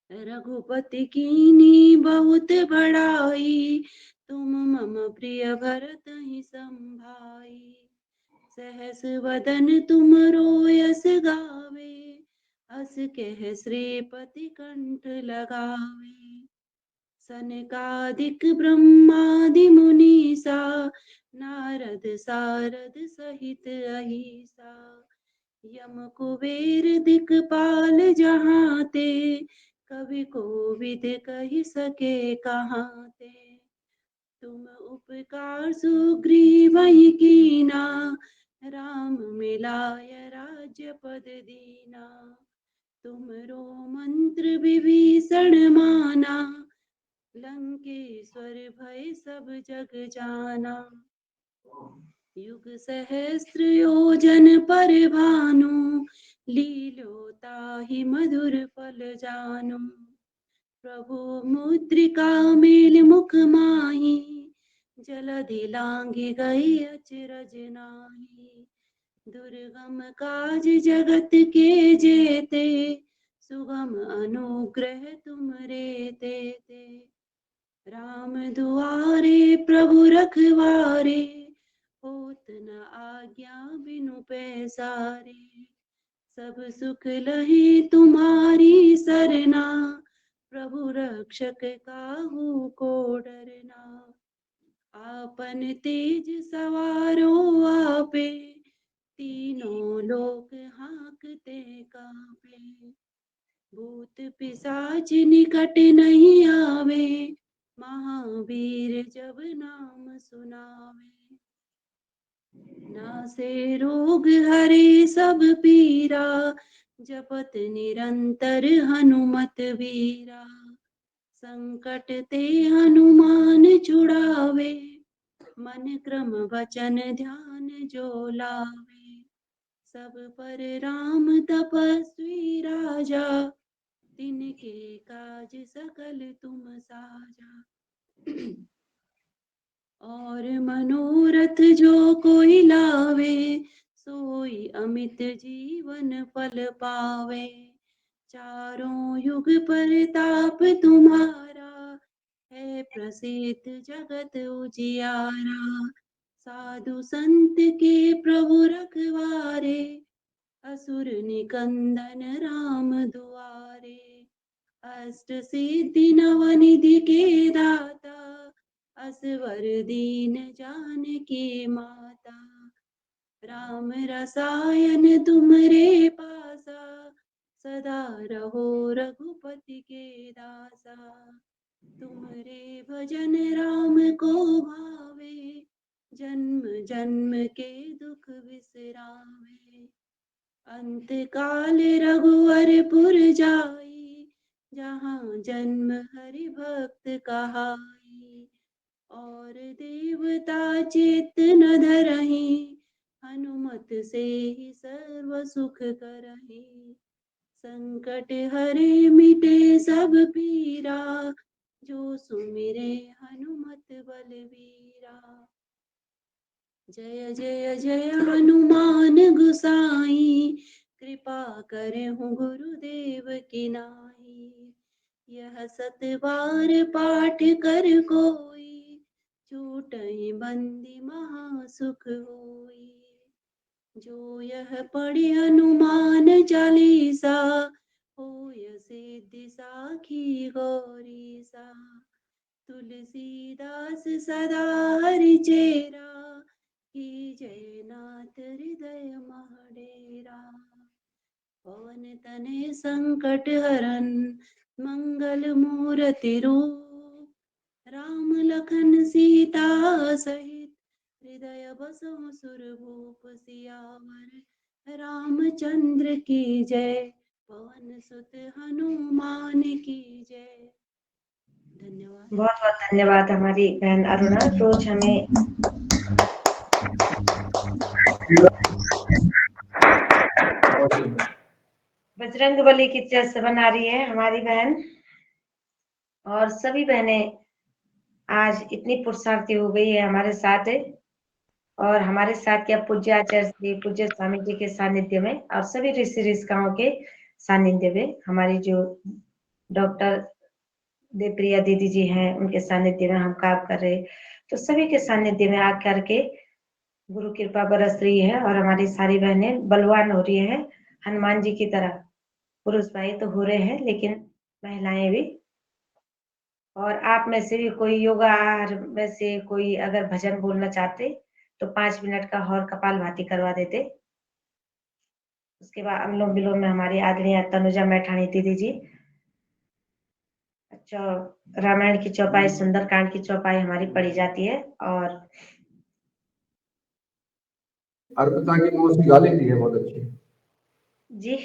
रघुपति कीन्ही बहुत बड़ाई, तुम मम प्रिय भरतहि संभाई। सहस वदन तुम यस गावे, हस कह श्रीपति कंठ लगावे। सनकादिक ब्रह्मादि मुनीसा, नारद सारद सहित अहिसा। यम कुबेर दिक्पाल जहाँ ते, कवि कोविद कहि सके कहाँ ते। तुम उपकार सुग्रीवहि कीना, राम मिलाय राज्य पद दीना। तुमरो मंत्र विभीषण माना, लंकेश्वर भय सब जग जाना। युग सहस्त्र योजन पर भानु, लील्यो ताहि मधुर फल जानु। प्रभु मुद्रिका मेल मुख माहि, जलधि लांघि गई अचरज नाही। दुर्गम काज जगत के जेते, सुगम अनुग्रह तुमरे तेते। राम दुआरे प्रभु रखवारे, होत न आज्ञा बिनु पैसारे। सब सुख लहि तुम्हारी सरना, प्रभु रक्षक काहू को डरना। आपन तेज सवारो आपे, तीनों लोक हाँकते कांपे। भूत पिशाच निकट नहीं आवे, महावीर जब नाम सुनावे। नासे रोग हरे सब पीरा, जपत निरंतर हनुमत वीरा। संकट ते हनुमान छुड़ावे, मन क्रम वचन ध्यान जो लावे। सब पर राम तपस्वी राजा, तिनके काज सकल तुम साजा। और मनोरथ जो कोई लावे, सोई अमित जीवन फल पावे। चारों युग परताप तुम्हारा, है प्रसिद्ध जगत उजियारा। साधु संत के प्रभु रखवारे, असुर निकंदन राम दुआरे। अष्ट सिद्धि नवनिधि के दाता, असवर दीन जानकी माता। राम रसायन तुमरे पासा, सदा रहो रघुपति के दासा। तुमरे भजन राम को भावे, जन्म जन्म के दुख बिसरावे। अंत काल रघुवर पुर जाई, जहाँ जन्म हरि भक्त कहाई। और देवता चित्त न धरहि, हनुमत से ही सर्व सुख करहि। संकट हरे मिटे सब पीरा, जो सुमिरे हनुमत बलवीरा। जय जय जय हनुमान गोसाई, कृपा करहूँ गुरुदेव की नाही। यह 7 बार पाठ कर कोई, छूटहि बंदी महासुख होई। जो यह पढ़े हनुमान चालीसा, होय सिद्धि साखी गौरीसा। तुलसीदास सदा हरि चेरा, कीजय नाथ हृदय मह डेरा। पवन तनय संकट हरन, मंगल मूर्ति रूप। राम लखन सीता सहित, हृदय बसहु सुरभूप। सियावर रामचंद्र की जय, पवन सुत हनुमान की जय। धन्यवाद। बहुत बहुत धन्यवाद हमारी बहन अरुणा। रोज हमें बजरंग बली की चित्र बना रही है हमारी बहन। और सभी बहनें आज इतनी पुरुषार्थी हो गई है हमारे साथ है। और हमारे साथ क्या पूज्य आचार्य श्री पूज्य स्वामी जी के सानिध्य में और सभी ऋषि ऋषिकाओं के सानिध्य में, हमारी जो डॉक्टर देवप्रिया दीदी जी हैं उनके सानिध्य में हम काम कर रहे, तो सभी के सानिध्य में आकर के गुरु कृपा बरस रही है और हमारी सारी बहनें बलवान हो रही है हनुमान जी की तरह। पुरुष भाई तो हो रहे हैं लेकिन महिलाएं भी। और आप में से भी कोई योगा में से कोई अगर भजन बोलना चाहते तो 5 मिनट का और कपालभाति करवा देते। उसके बाद अनुलोम विलोम में हमारी आदरणीय तनुजा मैठाणी दीदी जी, अच्छा, रामायण की चौपाई सुंदरकांड की चौपाई हमारी पढ़ी जाती है। और अर्पिता की मौसी गा लेती है बहुत अच्छी। जी,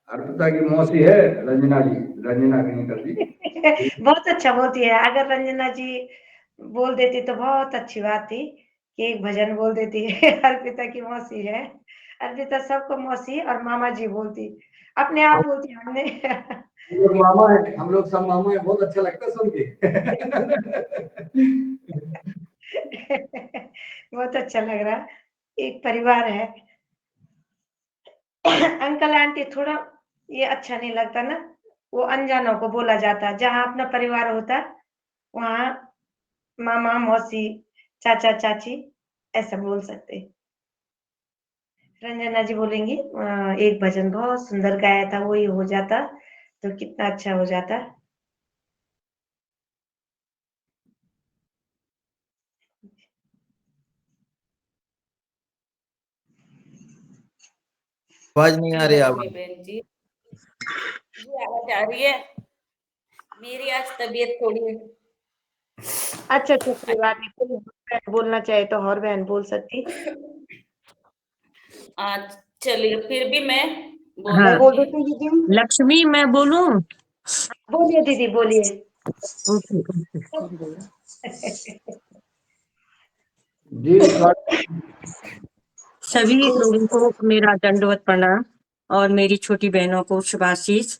अर्पिता की मौसी है रंजना जी, रंजना कनिकर जी। बहुत अच्छा बोलती है। अगर रंजना जी बोल देती तो बहुत अच्छी बात थी कि एक भजन बोल देती है। अर्पिता की मौसी है। अर्पिता सबको मौसी और मामा जी बोलती, अपने आप बोलती हमने। हम लोग मामा है, हम लोग सब मामा है, बहुत अच्छा लगता है सुन के। बहुत अच्छा लग रहा, एक परिवार है। अंकल आंटी थोड़ा ये अच्छा नहीं लगता ना, वो अनजानों को बोला जाता। जहाँ अपना परिवार होता वहाँ मामा मौसी चाचा चाची ऐसा बोल सकते। रंजना जी बोलेंगी एक भजन बहुत सुंदर गाया था, वही हो जाता तो कितना अच्छा हो जाता। आवाज नहीं आ रही। लक्ष्मी बहन जी, आवाज आ रही है। मेरी आज तबीयत थोड़ी अच्छा अच्छा, कोई बात नहीं। कोई बहन बोलना चाहे तो और बहन बोल सकती। आज चलिए फिर भी मैं मैं बोल बोलूंगी। देती दीदी। लक्ष्मी, मैं बोलूं? बोलिए दीदी बोलिए। Okay okay. जी सभी लोगों को मेरा दंडवत प्रणाम और मेरी छोटी बहनों को शुभाशीष।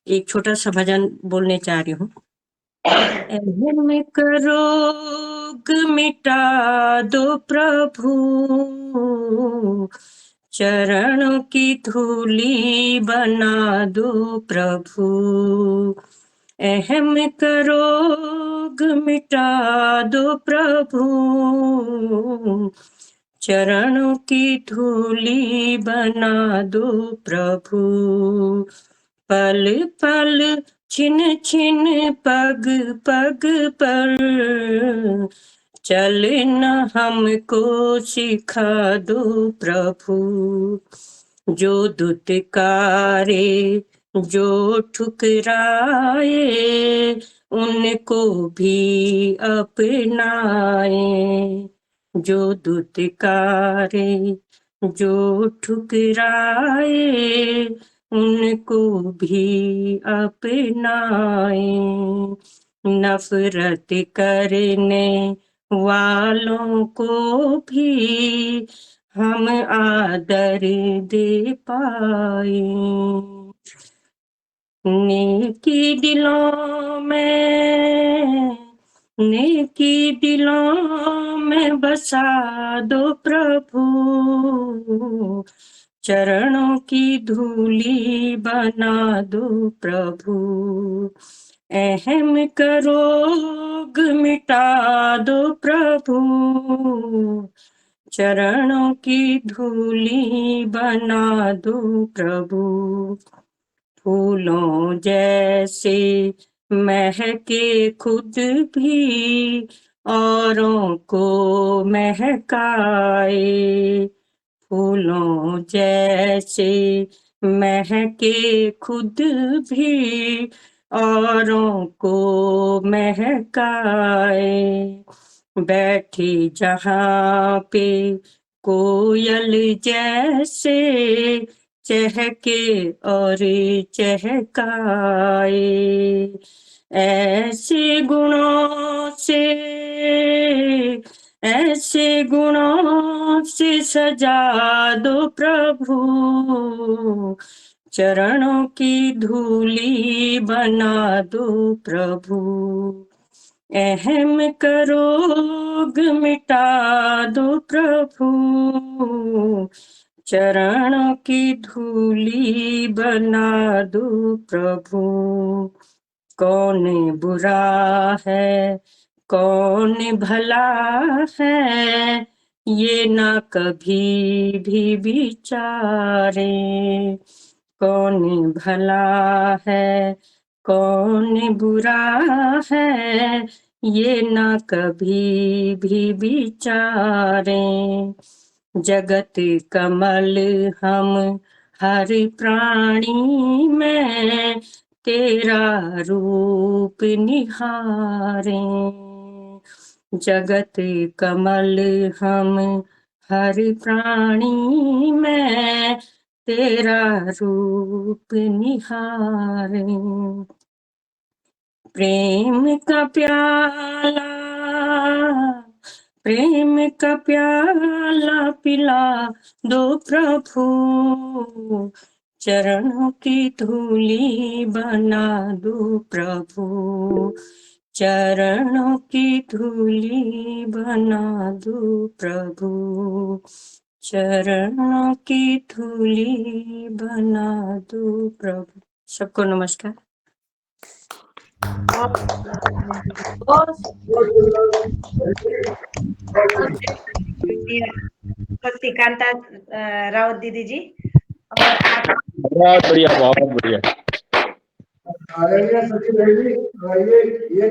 एक छोटा सा भजन बोलने चाह रही हूँ। एहम करोग मिटा दो प्रभु, चरणों की धूली बना दो प्रभु। अहम करोग मिटा दो प्रभु, चरणों की धूली बना दो प्रभु। पल पल छिन छिन पग पग पर, चलना हमको सिखा दो प्रभु। जो दुत्कारे जो ठुकराए, उनको भी अपनाए। जो दुत्कारे जो ठुकराए, उनको भी अपनाए। नफरत करने वालों को भी हम आदर दे पाए। नेकी दिलों में नेकी दिलों में बसा दो प्रभु, चरणों की धूली बना दो प्रभु, अहम करोग मिटा दो प्रभु, चरणों की धूली बना दो प्रभु, फूलों जैसे महके खुद भी औरों को महकाए, फूलों जैसे महके खुद भी औरों को महकाए, बैठी जहाँ पे कोयल जैसे चहके और चहकाए, ऐसे गुणों से सजा दो प्रभु, चरणों की धूली बना दो प्रभु, अहम करोग मिटा दो प्रभु, चरणों की धूली बना दो प्रभु, कौन बुरा है कौन भला है ये ना कभी भी विचारे, कौन भला है कौन बुरा है ये ना कभी भी विचारे, जगत कमल हम हर प्राणी में तेरा रूप निहारें, जगत कमल हम हर प्राणी में तेरा रूप निहारें, प्रेम का प्याला पिला दो प्रभु, चरणों की धूली बना दो प्रभु, चरणों की धूली बना दो प्रभु, चरणों की धूली बना दो प्रभु। सबको नमस्कार। शक्तिकांता राउत दीदी जी, और आप बहुत बढ़िया, बहुत बढ़िया। आदरणीय सचिव जी, ये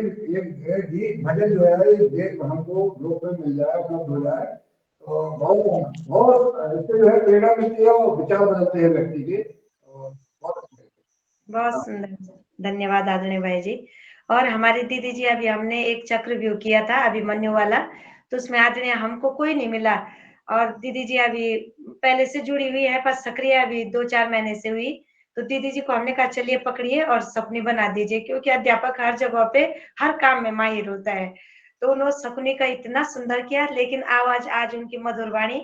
गीत भजन जो है ये हमको ग्रुप में मिल जाए, उपलब्ध हो जाए तो बहुत बहुत इससे जो है प्रेरणा मिलती है और विचार बदलते हैं व्यक्ति के, बहुत सुंदर, धन्यवाद आदरणीय भाई जी। और हमारी दीदी जी, अभी हमने एक चक्रव्यूह किया था अभिमन्यु वाला, तो उसमें आदरणीय हमको कोई नहीं मिला, और दीदी जी अभी पहले से जुड़ी हुई है, पर सक्रिय अभी 2-4 महीने से हुई, तो दीदी जी को हमने कहा चलिए पकड़िए और सपनी बना दीजिए, क्योंकि अध्यापक हर जगह पे हर काम में माहिर होता है, तो उन्होंने सपनी का इतना सुंदर किया, लेकिन आवाज आज उनकी मधुर वाणी,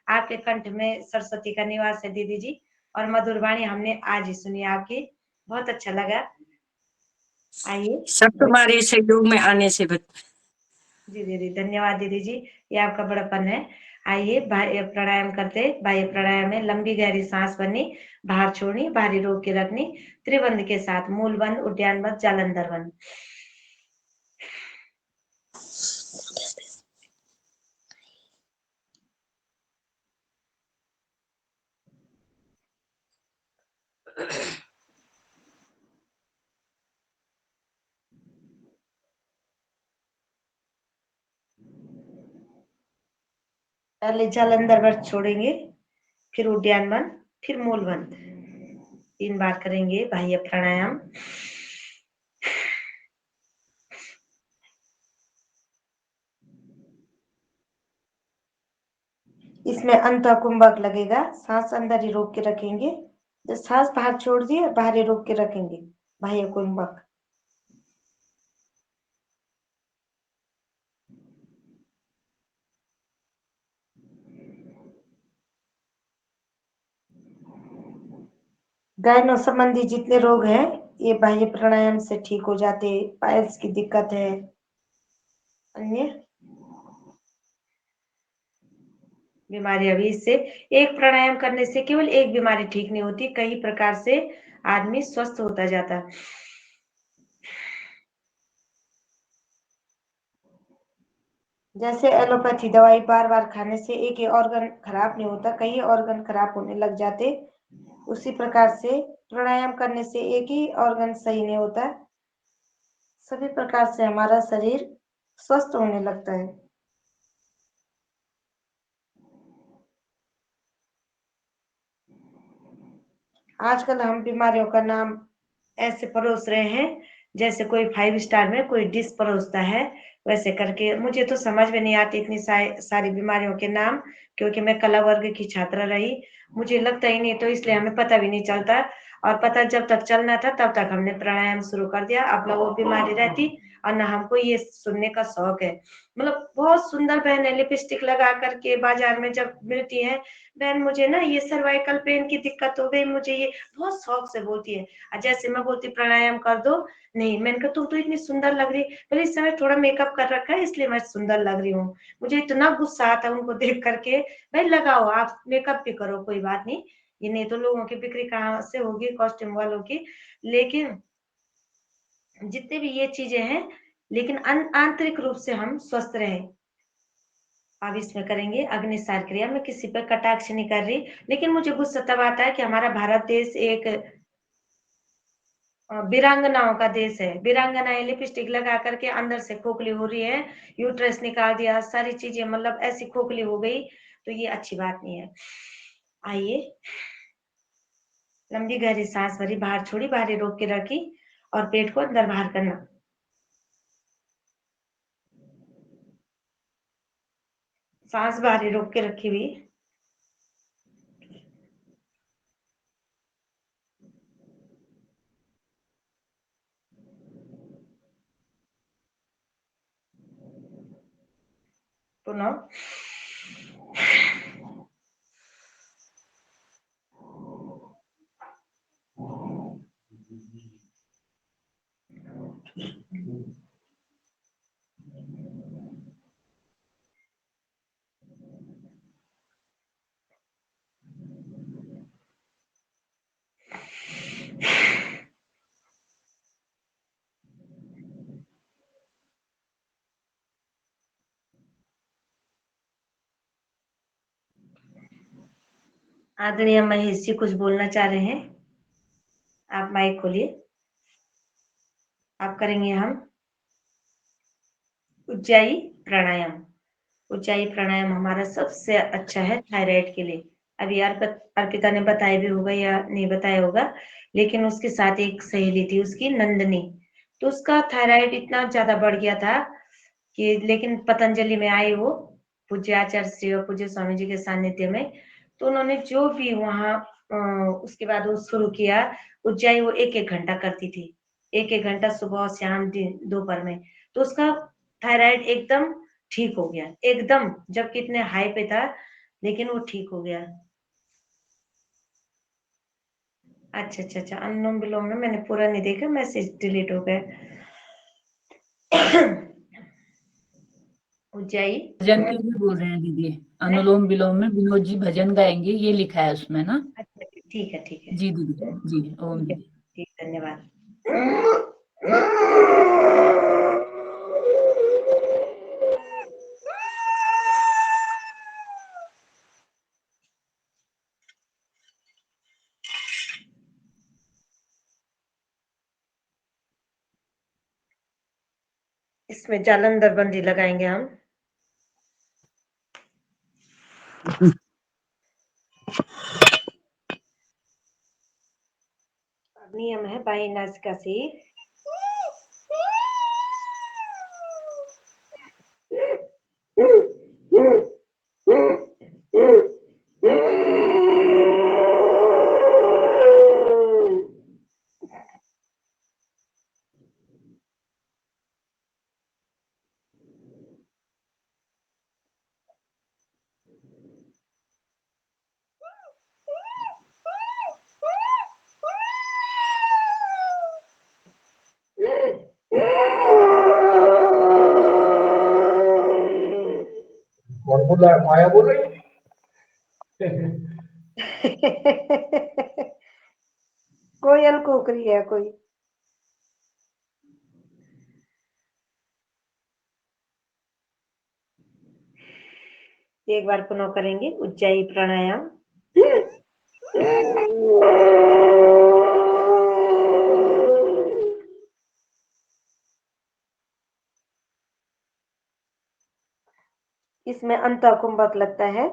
आपके कंठ में सरस्वती का निवास है दीदी जी, और मधुर वाणी हमने आज ही सुनी आपकी, बहुत अच्छा लगा। आइए, सब तुम्हारे सहयोग में आने से जी दीदी, धन्यवाद दीदी जी, ये आपका बड़प्पन है। आइए बाह्य प्राणायाम करते, बाह्य प्राणायाम में लंबी गहरी सांस भरनी, बाहर छोड़नी, बाहरी रोक के रखनी, त्रिबंध के साथ, मूल बंद, उद्यान बंद, जालंधर बंद। पहले जालंधर बंद छोड़ेंगे, फिर उद्यान बंद, फिर मूल बंद, 3 बार करेंगे बाह्य प्राणायाम। इसमें अंतः कुंभक लगेगा, सांस अंदर ही रोक के रखेंगे, जब सांस बाहर छोड़ दिए बाहर ही रोक के रखेंगे, बाह्य कुंभक। गायनों संबंधी जितने रोग हैं ये बाह्य प्राणायाम से ठीक हो जाते, पाइल्स की दिक्कत है, अन्य बीमारियां भी इससे, एक प्राणायाम करने से केवल एक बीमारी ठीक नहीं होती, कई प्रकार से आदमी स्वस्थ होता जाता है। जैसे एलोपैथी दवाई बार बार खाने से एक ही ऑर्गन खराब नहीं होता, कई ऑर्गन खराब होने लग जाते। उसी प्रकार से प्राणायाम करने से एक ही ऑर्गन सही नहीं होता, सभी प्रकार से हमारा शरीर स्वस्थ होने लगता है। आजकल हम बीमारियों का नाम ऐसे परोस रहे हैं जैसे कोई 5 स्टार में कोई डिश परोसता है, वैसे करके। मुझे तो समझ में नहीं आती इतनी सारी बीमारियों के नाम, क्योंकि मैं कला वर्ग की छात्रा रही, मुझे लगता ही नहीं, तो इसलिए हमें पता भी नहीं चलता। और पता जब तक चलना था तब तक हमने प्राणायाम शुरू कर दिया, अब ना वो बीमारी रहती और ना हमको ये सुनने का शौक है। मतलब बहुत सुंदर बहनें लिपस्टिक लगा करके बाजार में जब मिलती है, बहन मुझे ना ये सर्वाइकल पेन की दिक्कत हो गई, मुझे ये बहुत शौक से बोलती है। जैसे मैं बोलती प्राणायाम कर दो, नहीं, मैंने कहा तुम तो इतनी सुंदर लग रही, पर इस समय थोड़ा मेकअप कर रखा है इसलिए मैं सुंदर लग रही हूँ। मुझे इतना गुस्सा आता है उनको देख करके, भाई लगाओ आप मेकअप भी करो, कोई बात नहीं, ये नहीं तो लोगों की बिक्री कहाँ से होगी कॉस्ट्यूम वालों की। लेकिन जितने भी ये चीजें हैं, लेकिन आंतरिक रूप से हम स्वस्थ रहें। अब इसमें करेंगे अग्निसार क्रिया। मैं किसी पर कटाक्ष नहीं कर रही, लेकिन मुझे गुस्सा तब आता है कि हमारा भारत देश एक वीरांगनाओं का देश है। वीरांगनाएं लिपस्टिक लगा करके अंदर से खोखली हो रही है, यूट्रस निकाल दिया, सारी चीजें मतलब ऐसी खोखली हो गई, तो ये अच्छी बात नहीं है। आइए, लंबी गहरी सांस भरी, बाहर छोड़ी, बाहर रोक के रखी और पेट को अंदर बाहर करना। सांस बाहर रोक के रखी हुई, पुनः आदरणीय महेश जी कुछ बोलना चाह रहे हैं, आप माइक खोलिए। आप करेंगे हम उज्जाई प्राणायाम। उज्जाई प्राणायाम हमारा सबसे अच्छा है थायराइड के लिए। अभी अर्पिता ने बताया भी होगा या नहीं बताया होगा, लेकिन उसके साथ एक सहेली थी उसकी, नंदनी, तो उसका थायराइड इतना ज्यादा बढ़ गया था कि, लेकिन पतंजलि में आए वो पूज्य आचार्य श्री और पूज्य स्वामी जी के सानिध्य में, तो उन्होंने जो भी वहाँ उसके बाद वो शुरू किया उज्जाई, वो 1-1 घंटा करती थी, 1-1 घंटा सुबह शाम दोपहर में, तो उसका थायराइड एकदम ठीक हो गया, एकदम, जब कितने हाई पे था, लेकिन वो ठीक हो गया। अच्छा अच्छा अच्छा, अनुलोम विलोम में मैंने पूरा नहीं देखा, मैसेज डिलीट हो गया। उज्जाई भजन के लिए बोल रहे हैं दीदी, अनुलोम विलोम में विनोद जी भजन गाएंगे, ये लिखा है उसमें ना। अच्छा, ठीक है ठीक है, जी दीदी, जी ओम ठीक है, दीदी। ठीक, धन्यवाद। इसमें जालंधर बंदी लगाएंगे हम। नियम है बाई नासिका से बोल रहा है, माया बोल रही है। कोयल कूक रही है कोई। एक बार पुनः करेंगे उज्जयी प्राणायाम। इसमें अंतः कुंभक लगता है।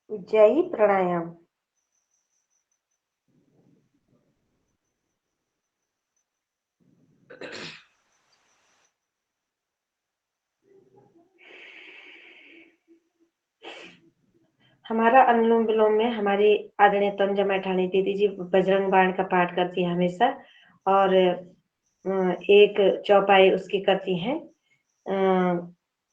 उज्जयी प्राणायाम। हमारा अनुलोम विलोम में हमारी आदरणीय तनुजा मैठाणी दीदी जी बजरंग बाण का पाठ करती है हमेशा, और एक चौपाई उसकी करती हैं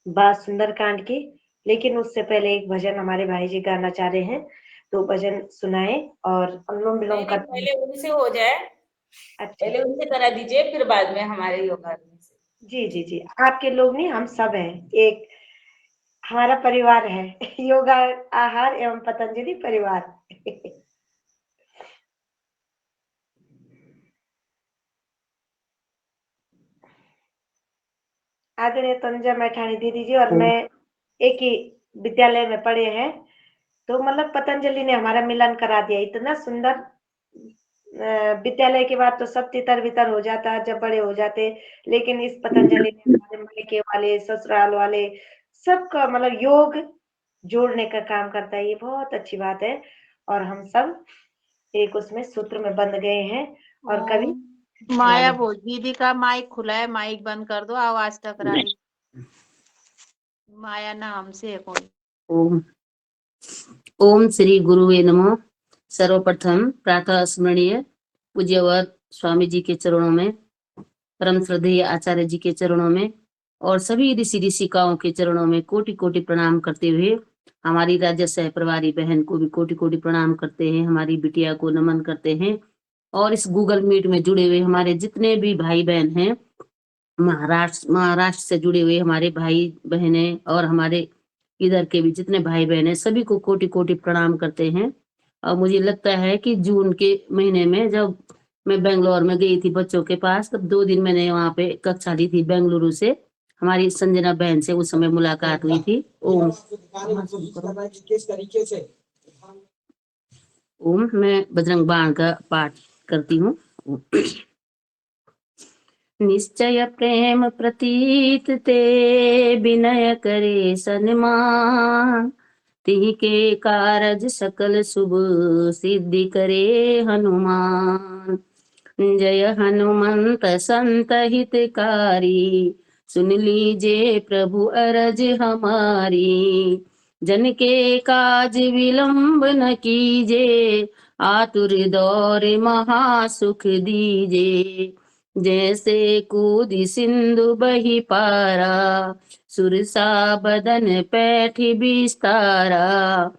बात सुंदरकांड की। लेकिन उससे पहले एक भजन हमारे भाई जी गाना चाह रहे हैं, तो भजन सुनाए और अनुलोम विलोम का। पहले उनसे हो जाए, अच्छा पहले उनसे करा दीजिए, फिर बाद में हमारे योगा से। जी जी जी, आपके लोग नहीं, हम सब हैं, एक हमारा परिवार है। योगा आहार एवं पतंजलि परिवार। आदरणीय तनुजा मैठाणी दीदी जी और मैं एक ही विद्यालय में पढ़े हैं, तो मतलब पतंजलि ने हमारा मिलन करा दिया। इतना सुंदर विद्यालय के बाद तो सब तितर बितर हो जाता जब बड़े हो जाते, लेकिन इस पतंजलि ने हमारे मायके वाले ससुराल वाले सबका मतलब योग जोड़ने का काम करता है। ये बहुत अच्छी बात है और हम सब एक उसमें सूत्र में बंध गए हैं। और कभी माया बोल, दीदी का माइक खुला है, माइक बंद कर दो, आवाज टकरा रही। माया नाम से है कोई। ओम ओम श्री गुरुवे नमः। सर्वप्रथम प्रातः स्मरणीय पूज्यवत स्वामी जी के चरणों में, परम श्रद्धेय आचार्य जी के चरणों में और सभी ऋषि ऋषिकाओं के चरणों में कोटि कोटि प्रणाम करते हुए, हमारी राज्य सह प्रभारी बहन को भी कोटि कोटि प्रणाम करते हैं, हमारी बिटिया को नमन करते हैं, और इस गूगल मीट में जुड़े हुए हमारे जितने भी भाई बहन हैं, महाराष्ट्र से जुड़े हुए हमारे भाई बहने और हमारे इधर के भी जितने भाई बहन हैं, सभी को कोटि कोटि प्रणाम करते हैं। और मुझे लगता है कि जून के महीने में जब मैं बेंगलोर में गई थी बच्चों के पास, तब 2 दिन मैंने वहाँ पे कक्षा ली थी बेंगलुरु से, हमारी संजना बहन से उस समय मुलाकात हुई थी। ओम मैं बजरंग बाण का पाठ करती हूँ। निश्चय प्रेम प्रतीत ते विनय करे सन्मान, तिहि के कारज सकल शुभ सिद्धि करे हनुमान। जय हनुमंत संत हितकारी, सुन लीजिए प्रभु अरज हमारी। जन के काज विलंब न कीजे, आतुर दौर महासुख दीजे। जैसे कूदी सिंधु बही पारा, सुरसा बदन पैठी बिस्तारा।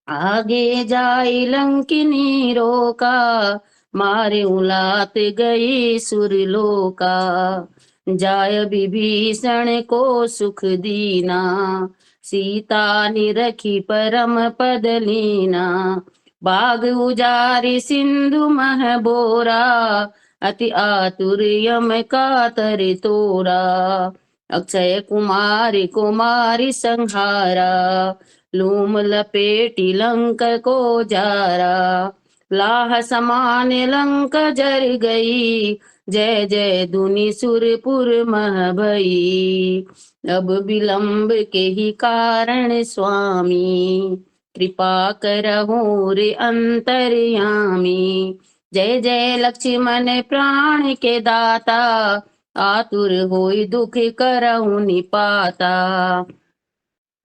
आगे जाई लंकिनी रोका, मारे उलात गई सुरलोका। जाय विभीषण को सुख दीना, सीता निरखी परम पद लीना। बाग उजारी सिंधु मह बोरा, अति आतुर यम कातर तोरा। अक्षय कुमारी कुमारी संहारा, लूम लपेटी लंक को जारा। लाह समान लंक जर गई, जय जय धुनि सुरपुर मह भई। अब विलंब के ही कारण स्वामी, कृपा करहु रे अंतर्यामी। जय जय लक्ष्मण प्राण के दाता, आतुर होई दुख करहु निपाता।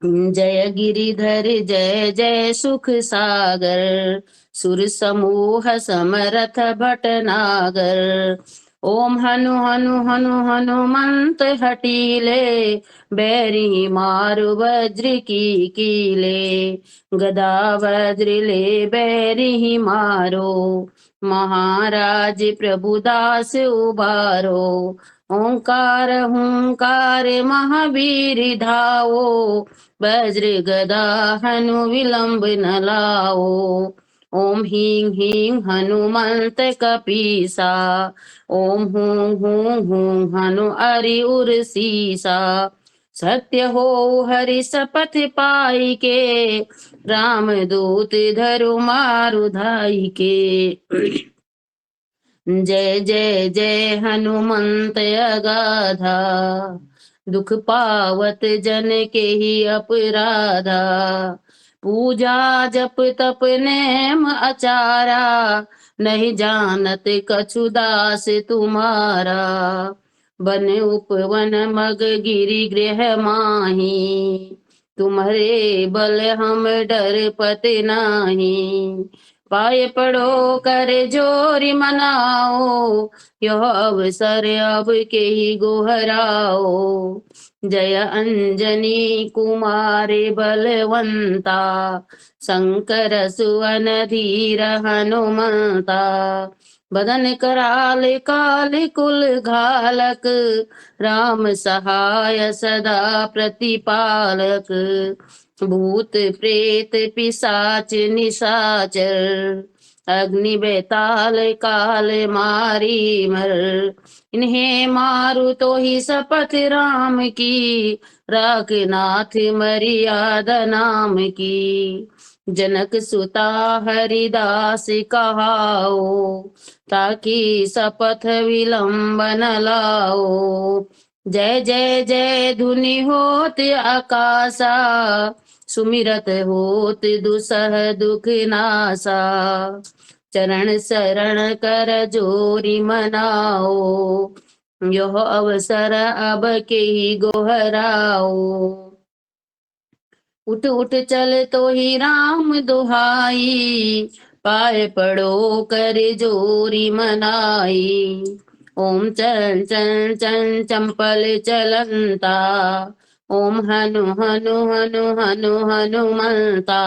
जय गिरिधर जय जय सुख सागर, सुर समूह समरथ भटनागर। ओम हनु हनु हनु हनुमंत हटीले, बैरी मारु वज्र की कीले। गदा वज्र ले बैरी मारो, महाराज प्रभुदास उबारो। ओंकार हुंकार महावीर धावो, वज्र गदा हनु विलंब न लाओ। ओम ह्रीं ह्रीं हनुमंत कपीसा, ओम हूं हूं हूं हनु अरि उर सीसा। सत्य हो हरि शपथ पाई के, राम दूत धरु मारु धाई के। जय जय जय हनुमंत अगाधा, दुख पावत जन के ही अपराधा। पूजा जप तप नेम आचारा, नहीं जानत कछु दास तुम्हारा। बन उपवन मग गिरि गृह माही, तुम्हारे बल हम डर पत नाही। पाए पड़ो कर जोरी मनाओ, यह अवसर अब के ही गोहराओ। जय अंजनी कुमारे बलवंता, शंकर सुवन धीर हनुमंता। बदन कराल काल कुल घालक, राम सहाय सदा प्रतिपालक। भूत प्रेत पिशाच निशाचर, अग्नि बेताल काल मारी मर। इन्हें मारू तो ही शपथ राम की, राख नाथ मर्यादा नाम की। जनक सुता हरिदास कहाओ, ताकि शपथ विलंब न लाओ। जय जय जय धुनि होत आकाशा, सुमिरत होत दुसह दुख नासा। चरण शरण कर जोरी मनाओ, यह अवसर अब के ही गोहराओ। उठ उठ चल तो ही राम दुहाई, पाए पड़ो कर जोरी मनाई। ओम चल चल चल चंपल चलंता, ओम हनु हनु हनु हनु हनुमंता।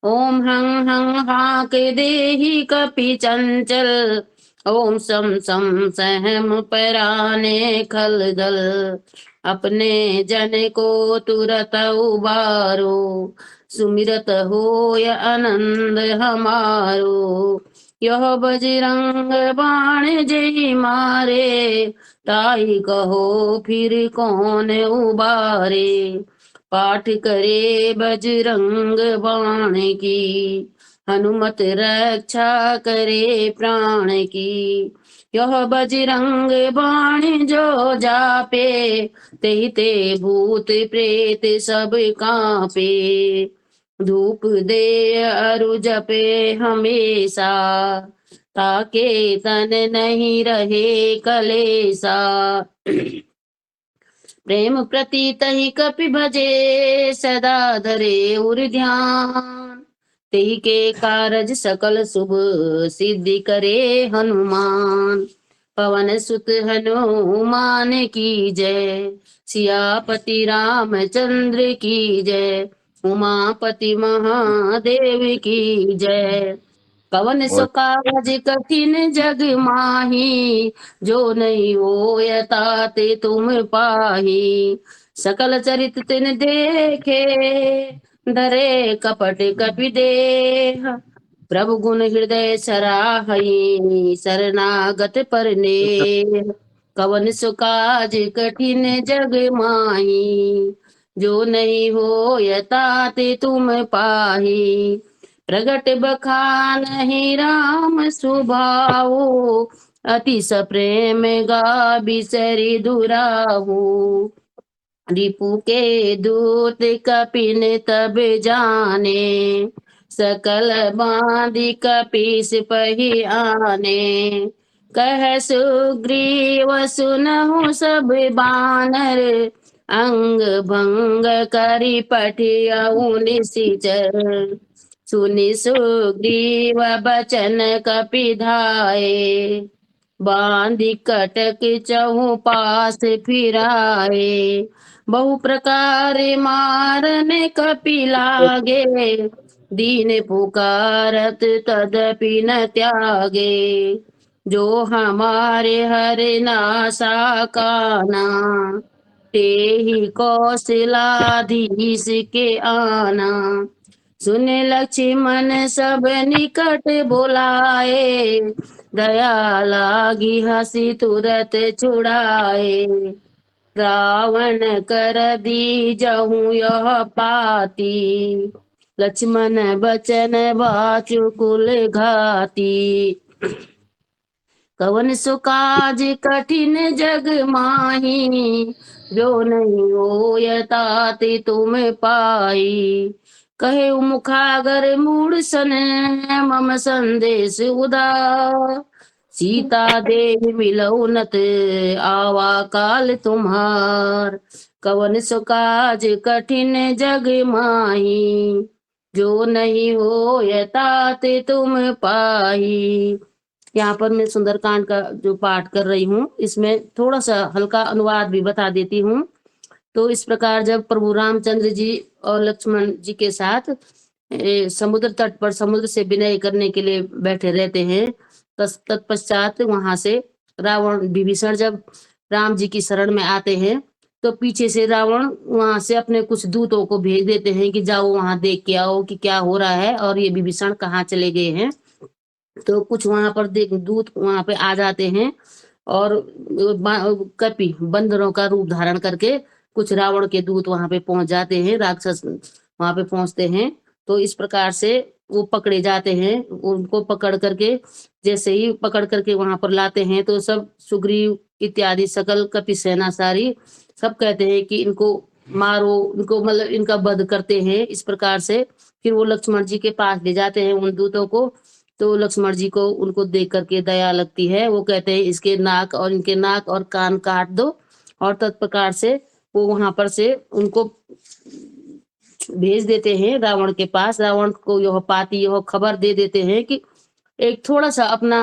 ओम हं हं हाक देहि कपि चंचल, ओम सम सम सहम पराने खलदल। अपने जन को तुरत उबारो, सुमिरत होय आनंद हमारो। यह बजरंग बाण जय मारे, ताई कहो फिर कौन उबारे। पाठ करे बजरंग बाण की, हनुमत रक्षा करे प्राण की। यह बजरंग बाण जो जापे, ते ते भूत प्रेत सब कांपे। धूप दे अरु जपे हमेशा, ताके तन नहीं रहे कलेसा। प्रेम प्रतीत ही कपि भजे, सदा धरे उर ध्यान। तेहि के कारज सकल शुभ, सिद्धि करे हनुमान। पवन सुत हनुमान की जय, सियापति रामचंद्र की जय। उमापति महादेव की जय। पवन सो काज कठिन जग माही, जो नहीं होय ताते तुम पाही। सकल चरित तिन देखे, डरे कपट कपि देह। प्रभु गुण हृदय सराहई, शरणागत पर नेह। कवन सो काज कठिन जग माही, जो नहीं होय ताते तुम पाही। प्रगट बखान ही राम सुभाऊ, अति सप्रेम गा बिसरि दुराहु। रिपु के दूत कपिन तब जाने, सकल बांधि कपीस पही आने। कह सुग्रीव सुनहु सब बानर, अंग भंग करि पठियउ निशिचर। सुनि सुग्रीव बचन कपि धाये, बांधि कटक चहु पास फिराए। बहु प्रकार मारन कपि लागे, दीन पुकारत तदपि न त्यागे। जो हमारे हरे नासा काना, ते ही कौशलाधीश के आना। सुन लक्ष्मण सब निकट बुलाए, दया लागी हंसी तुरत छुड़ाए। रावण कर दी जहूँ यह पाती, लक्ष्मण बचन बाचु कुल घाती। कवन सो काज कठिन जग माही, जो नहीं होय ताति तुम पाई। कहे मुखागर मूढ़ सन, मम संदेश उदा। सीता देवी मिलऊ नत, आवा काल तुम्हार। कवन सो काज कठिन जग माही, जो नहीं होय ताति तुम पाई। यहाँ पर मैं सुंदरकांड का जो पाठ कर रही हूँ, इसमें थोड़ा सा हल्का अनुवाद भी बता देती हूँ। तो इस प्रकार जब प्रभु रामचंद्र जी और लक्ष्मण जी के साथ समुद्र तट पर समुद्र से विनय करने के लिए बैठे रहते हैं, तत्पश्चात वहां से रावण विभीषण जब राम जी की शरण में आते हैं, तो पीछे से रावण वहां से अपने कुछ दूतों को भेज देते हैं कि जाओ वहां देख के आओ कि क्या हो रहा है और ये विभीषण कहाँ चले गए हैं। तो कुछ वहां पर दूत वहां पे आ जाते हैं और कपि बंदरों का रूप धारण करके कुछ रावण के दूत वहां पे पहुंच जाते हैं, राक्षस वहां पे पहुंचते हैं। तो इस प्रकार से वो पकड़े जाते हैं। उनको पकड़ करके जैसे ही पकड़ करके वहां पर लाते हैं, तो सब सुग्रीव इत्यादि सकल कपि सेना सारी सब कहते हैं कि इनको मारो, इनको मतलब इनका वध करते हैं। इस प्रकार से फिर वो लक्ष्मण जी के पास ले जाते हैं उन दूतों को। तो लक्ष्मण जी को उनको देख करके दया लगती है। वो कहते हैं इसके नाक और इनके नाक और कान काट दो। और तत्प्रकार से वो वहां पर से उनको भेज देते हैं रावण के पास। रावण को यह पाती यह खबर दे देते हैं कि एक थोड़ा सा अपना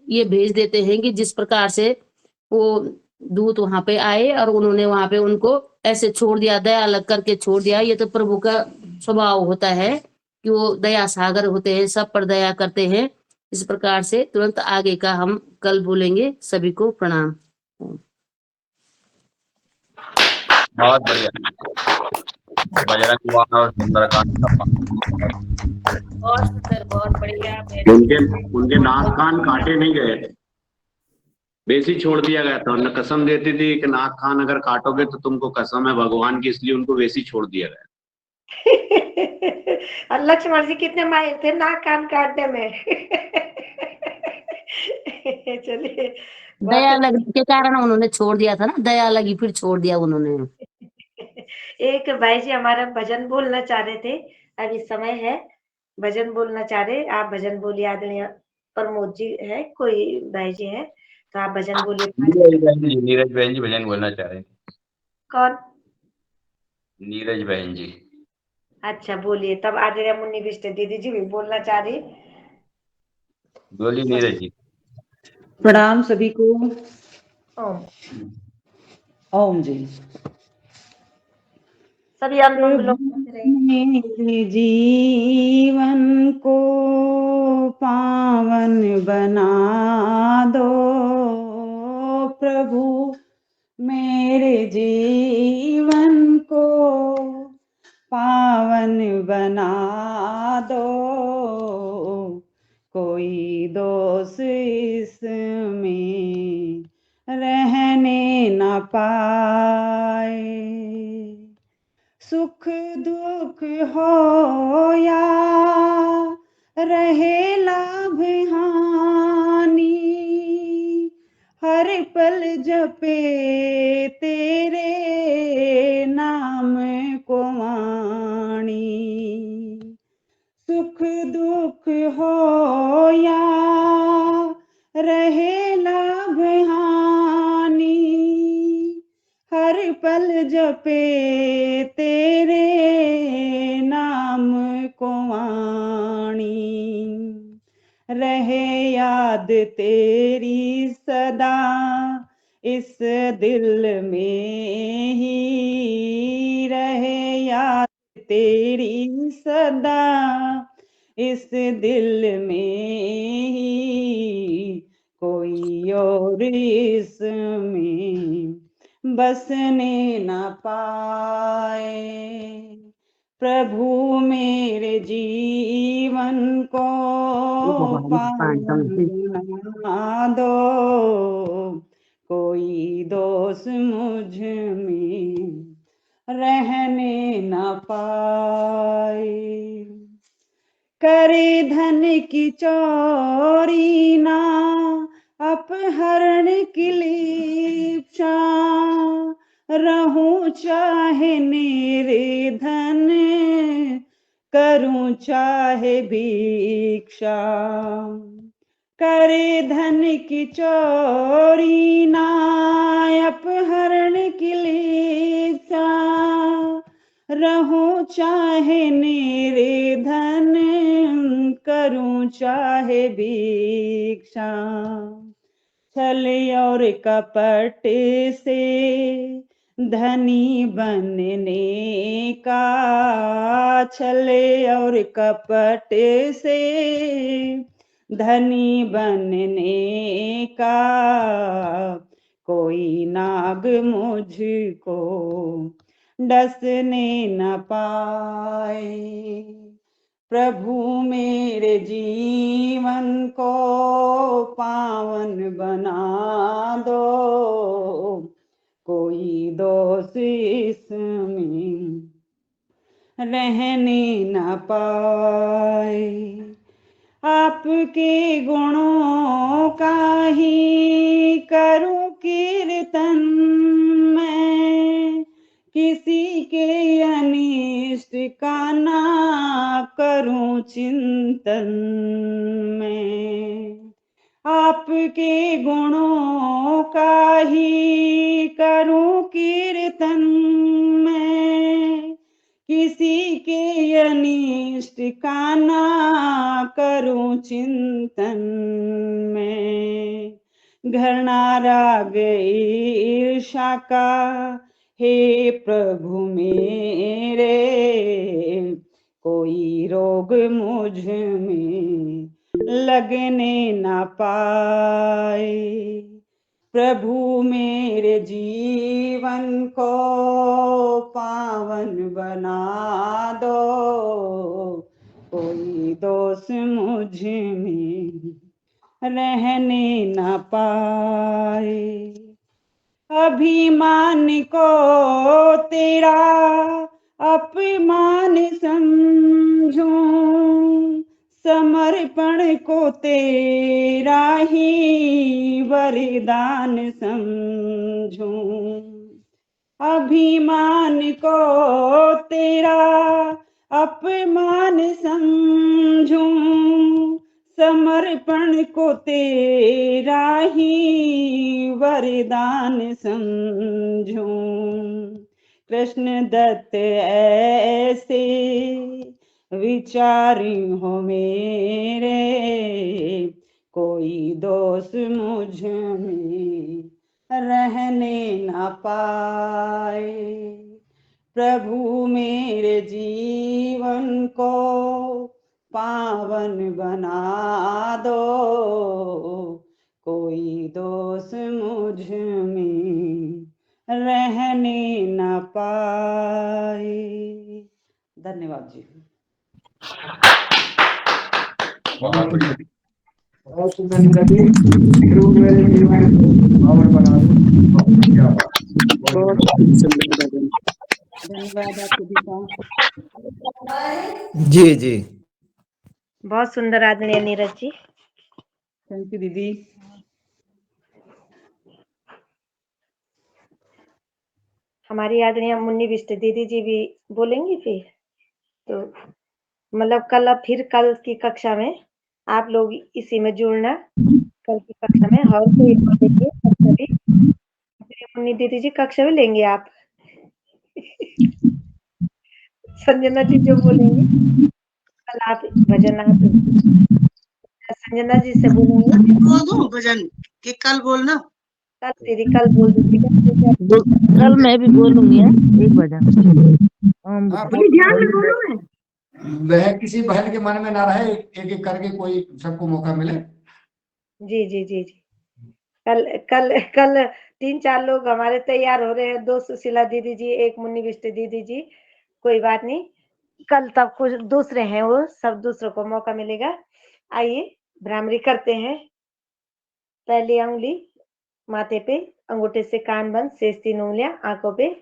ये भेज देते हैं कि जिस प्रकार से वो दूत वहां पे आए और उन्होंने वहां पे उनको ऐसे छोड़ दिया, दया लग करके छोड़ दिया। ये तो प्रभु का स्वभाव होता है कि वो दया सागर होते हैं, सब पर दया करते हैं। इस प्रकार से तुरंत आगे का हम कल बोलेंगे। सभी को प्रणाम। बहुत बढ़िया। बजरंग बाण और सुंदरकांड का पाठ। बहुत सुंदर, बहुत बढ़िया। उनके नाक कान काटे नहीं गए थे, वैसे छोड़ दिया गया था। उन्हें कसम देती थी कि नाक कान अगर काटोगे तो तुमको कसम है भगवान की, इसलिए उनको वैसे छोड़ दिया गया। और लक्ष्मण जी कितने माहिर थे नाक कान काटने में। चलिए, दया लगने के कारण उन्होंने छोड़ दिया था ना, दया लगी फिर छोड़ दिया उन्होंने। एक भाई जी हमारा भजन बोलना चाह रहे थे, अभी समय है, भजन बोलना चाह रहे। आप भजन बोलिए। आदरणीय प्रमोद जी है, कोई भाई जी है, तो आप भजन बोलिए। नीरज बहन जी भजन बोलना चाह रहे थे। कौन? नीरज बहन जी। अच्छा, बोलिए। तब आदरणीय मुन्नी बिष्ट दीदी जी भी बोलना चाह रही। बोलिए नीरज जी। प्रणाम सभी को। ओम ओम जी। सभी अनुलोम विलोम करते रहिए। मेरे जीवन को पावन बना दो प्रभु, मेरे जीवन को पावन बना दो। कोई दोष इसमें रहने न पाए। सुख दुख हो या रहे लाभ हानि, हर पल जपे तेरे नाम को वाणी। सुख दुख हो या रहे लाभ हानि, हर पल जपे तेरे नाम को वाणी। रहे याद तेरी सदा इस दिल में ही, रहे याद तेरी सदा इस दिल में ही। कोई और इसमें बसने न पाए। प्रभु मेरे जीवन को पावन बना दो, कोई दोष मुझ में रहने न पाए। करे धन की चोरी ना अपहरण की लिप्सा, रहूं चाहे निर्धन करूं चाहे भिक्षा। करे धन की चोरी ना अपहरण की लिप्सा, रहूं चाहे निर्धन करूं चाहे भिक्षा। छल और कपट से धनी बनने का, छल और कपट से धनी बनने का कोई नाग मुझको डसने न पाए। प्रभु मेरे जीवन को पावन बना दो, कोई दोष इसमें रहने न पाए। आपके गुणों का ही करूं कीर्तन मैं, किसी के अनिष्ट का ना करूं चिंतन मैं। आपके गुणों का ही करूं कीर्तन मैं, किसी के अनिष्ट का ना करूं चिंतन में। घृणा राग ईर्ष्या का हे प्रभु मेरे कोई रोग मुझ में लगने न पाए। प्रभु मेरे जीवन को पावन बना दो, कोई दोष मुझ में रहने न पाए। अभिमान को तेरा अपमान समझूं, समर्पण को तेरा ही वरदान समझूं। अभिमान को तेरा अपमान समझूं, समर्पण को तेरा ही वरदान समझूं। कृष्ण दत्त ऐसे विचारी हो मेरे, कोई दोष मुझ में रहने न पाए। प्रभु मेरे जीवन को पावन बना दो, कोई दोष मुझ में रहने न पाए। धन्यवाद जी। बहुत सुंदर नीरा जी, प्रभु मेरे जीवन को पावन बना दो। क्या बात। धन्यवाद आपको दीपा जी जी। बहुत सुंदर आदरणीय नीरज जी। थैंक यू दीदी। हमारी आदरणीय मुन्नी बिष्ट दीदी जी भी बोलेंगी फिर। तो मतलब कल की कक्षा में आप लोग इसी में जुड़ना। कल की कक्षा में हॉल पे लेंगे कक्षा भी। मुन्नी दीदी जी कक्षा भी लेंगे आप। संजना जी जो बोलेंगे कल आप भजन आप संजना जी से बोलेंगे। बोल दूं भजन कि कल बोलना? कल दीदी कल बोल दीजिएगा। कल मैं भी बोलूंगी एक भजन। ध्यान में बोलो मैं। वह किसी बहन के मन में ना रहे, एक एक करके कोई सबको मौका मिले। जी जी जी जी। कल कल कल 3-4 लोग हमारे तैयार हो रहे हैं, 2 सुशीला दीदी जी, 1 मुन्नी बिष्ट दीदी जी, कोई बात नहीं, कल तक कुछ दूसरे हैं वो, सब दूसरों को मौका मिलेगा। आइए भ्रामरी करते हैं। पहली उंगली माथे पे, अंगूठे से कान बंद, शेष 3 उंगलियां आंखों पे।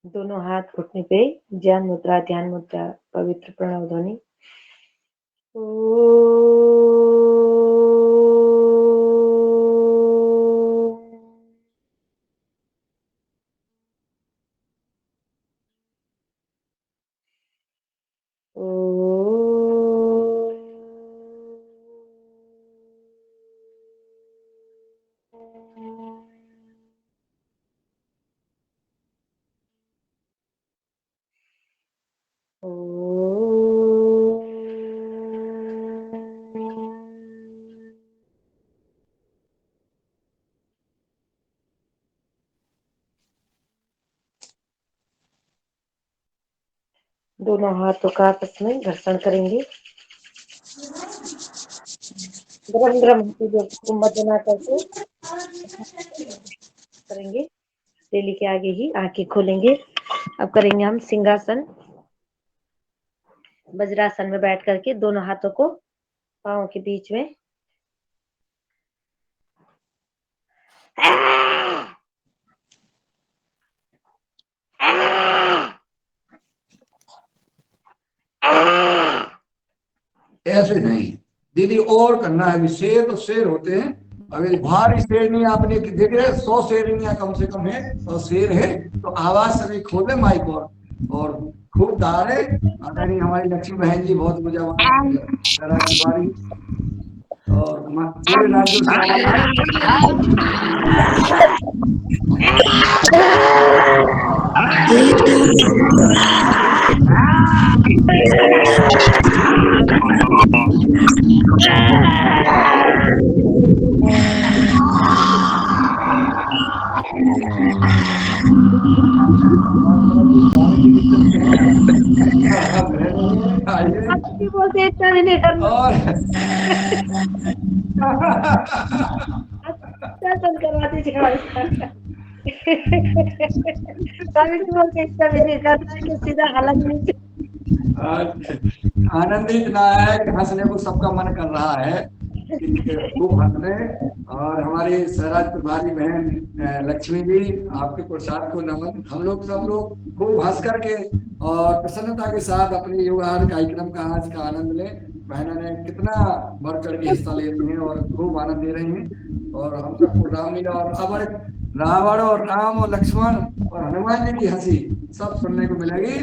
दोनों हाथ घुटने पे, ज्ञान मुद्रा, ध्यान मुद्रा, पवित्र प्रणव ध्वनि। दोनों हाथों का आपस में घर्षण करेंगे। गरम गरम कुंभ बना करके करेंगे। तेली के आगे ही आंखें खोलेंगे। अब करेंगे हम सिंहासन। वज्रासन में बैठ करके दोनों हाथों को पांव के बीच में ऐसे नहीं दीदी, और करना है। अभी शेर तो शेर होते हैं, अभी भारी शेर नहीं, आपने देख रहे 100 शेर नहीं कम से कम है, और शेर है तो आवाज सभी खोले माइक और खूब दारे। अगर हमारी लक्ष्मी बहन जी बहुत मुझे तिवारी और पूरे राज्यों बोलते इतना भी नहीं करना। करवा दीजिए बोलते इतना भी नहीं करना कि सीधा हालत नीचे। आनंदित नायक हंसने को सबका मन कर रहा है, खूब हंसने। और हमारी सहराज प्रभारी बहन लक्ष्मी जी, आपके प्रसाद को नमन। हम लोग सब लोग खूब हंस करके और प्रसन्नता के साथ अपने युवान कार्यक्रम का आज का आनंद लें। बहनों ने कितना बढ़ चढ़ के हिस्सा ले रही हैं और खूब आनंद ले रही हैं। और हम सबको रामलीला और अवर रावण और राम और लक्ष्मण और हनुमान जी की हंसी सब सुनने को मिलेगी।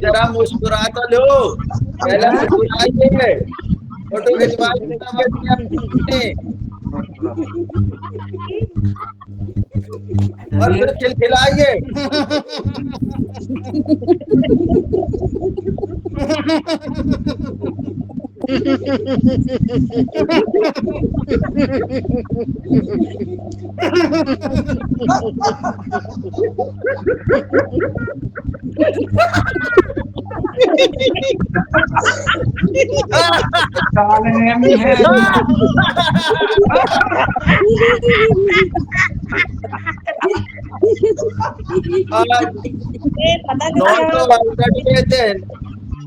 जरा मुस्कुरा तो लो, पहले मुस्कुराइए, फोटो खिंचवाइए और फिर खिलखिलाइए।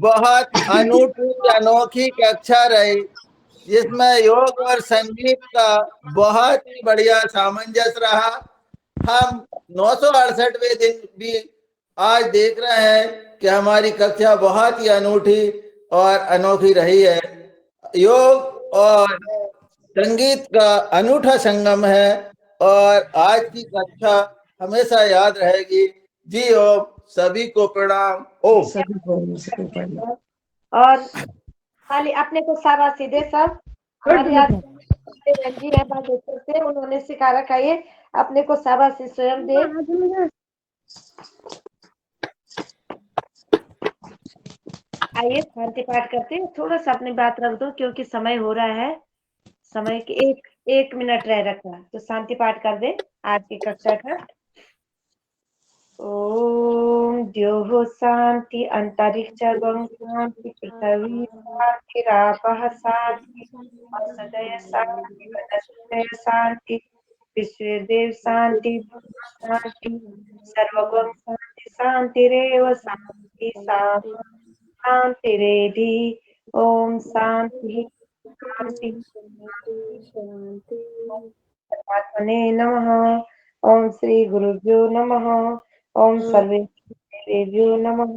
बहुत अनोखी कक्षा रही, जिसमें योग और संगीत का बहुत ही बढ़िया सामंजस्य रहा। हम 968वें दिन भी आज देख रहे हैं कि हमारी कक्षा बहुत ही अनूठी और अनोखी रही है। योग और संगीत का अनूठा संगम है और आज की कक्षा हमेशा याद रहेगी। जी ओम, सभी को प्रणाम। ओम। और खाली अपने को शाबाशी दे सब। हमारे यहाँ बहन जी है बागेश्वर से, उन्होंने सिखा रखा है, अपने को शाबाशी स्वयं दे। आइए शांति पाठ करते हैं। थोड़ा सा अपनी बात रख दो क्योंकि समय हो रहा है, समय के एक मिनट रह रखा, तो शांति पाठ कर दे आज की कक्षा का। ओम द्योः शांति अंतरिक्षं शांति पृथ्वी शांति रापः शांति औषधय शांति वनस्पतय शांति विश्वदेव शांति शांति सर्वगम शांति शांतिरेव शांति शांतिरेधि। ओम शांति शांति परमात्मने नमः। ओम श्री गुरुभ्यो नमः। ओम सर्वे देव्यो नमः।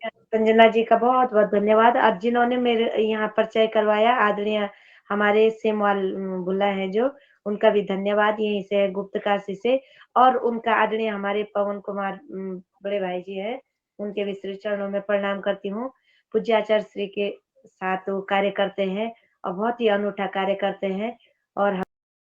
संजना जी का बहुत बहुत धन्यवाद। आज जिन्होंने मेरे यहाँ परिचय करवाया, आदरणीय हमारे सेमवाल बुल्ला है जो, उनका भी धन्यवाद यहीं से गुप्त काशी से। और उनका आदरणीय हमारे पवन कुमार बड़े भाई जी है, उनके भी श्री चरणों में प्रणाम करती हूँ। पूज्य आचार्य श्री के साथ वो कार्य करते हैं और बहुत ही अनूठा कार्य करते हैं। और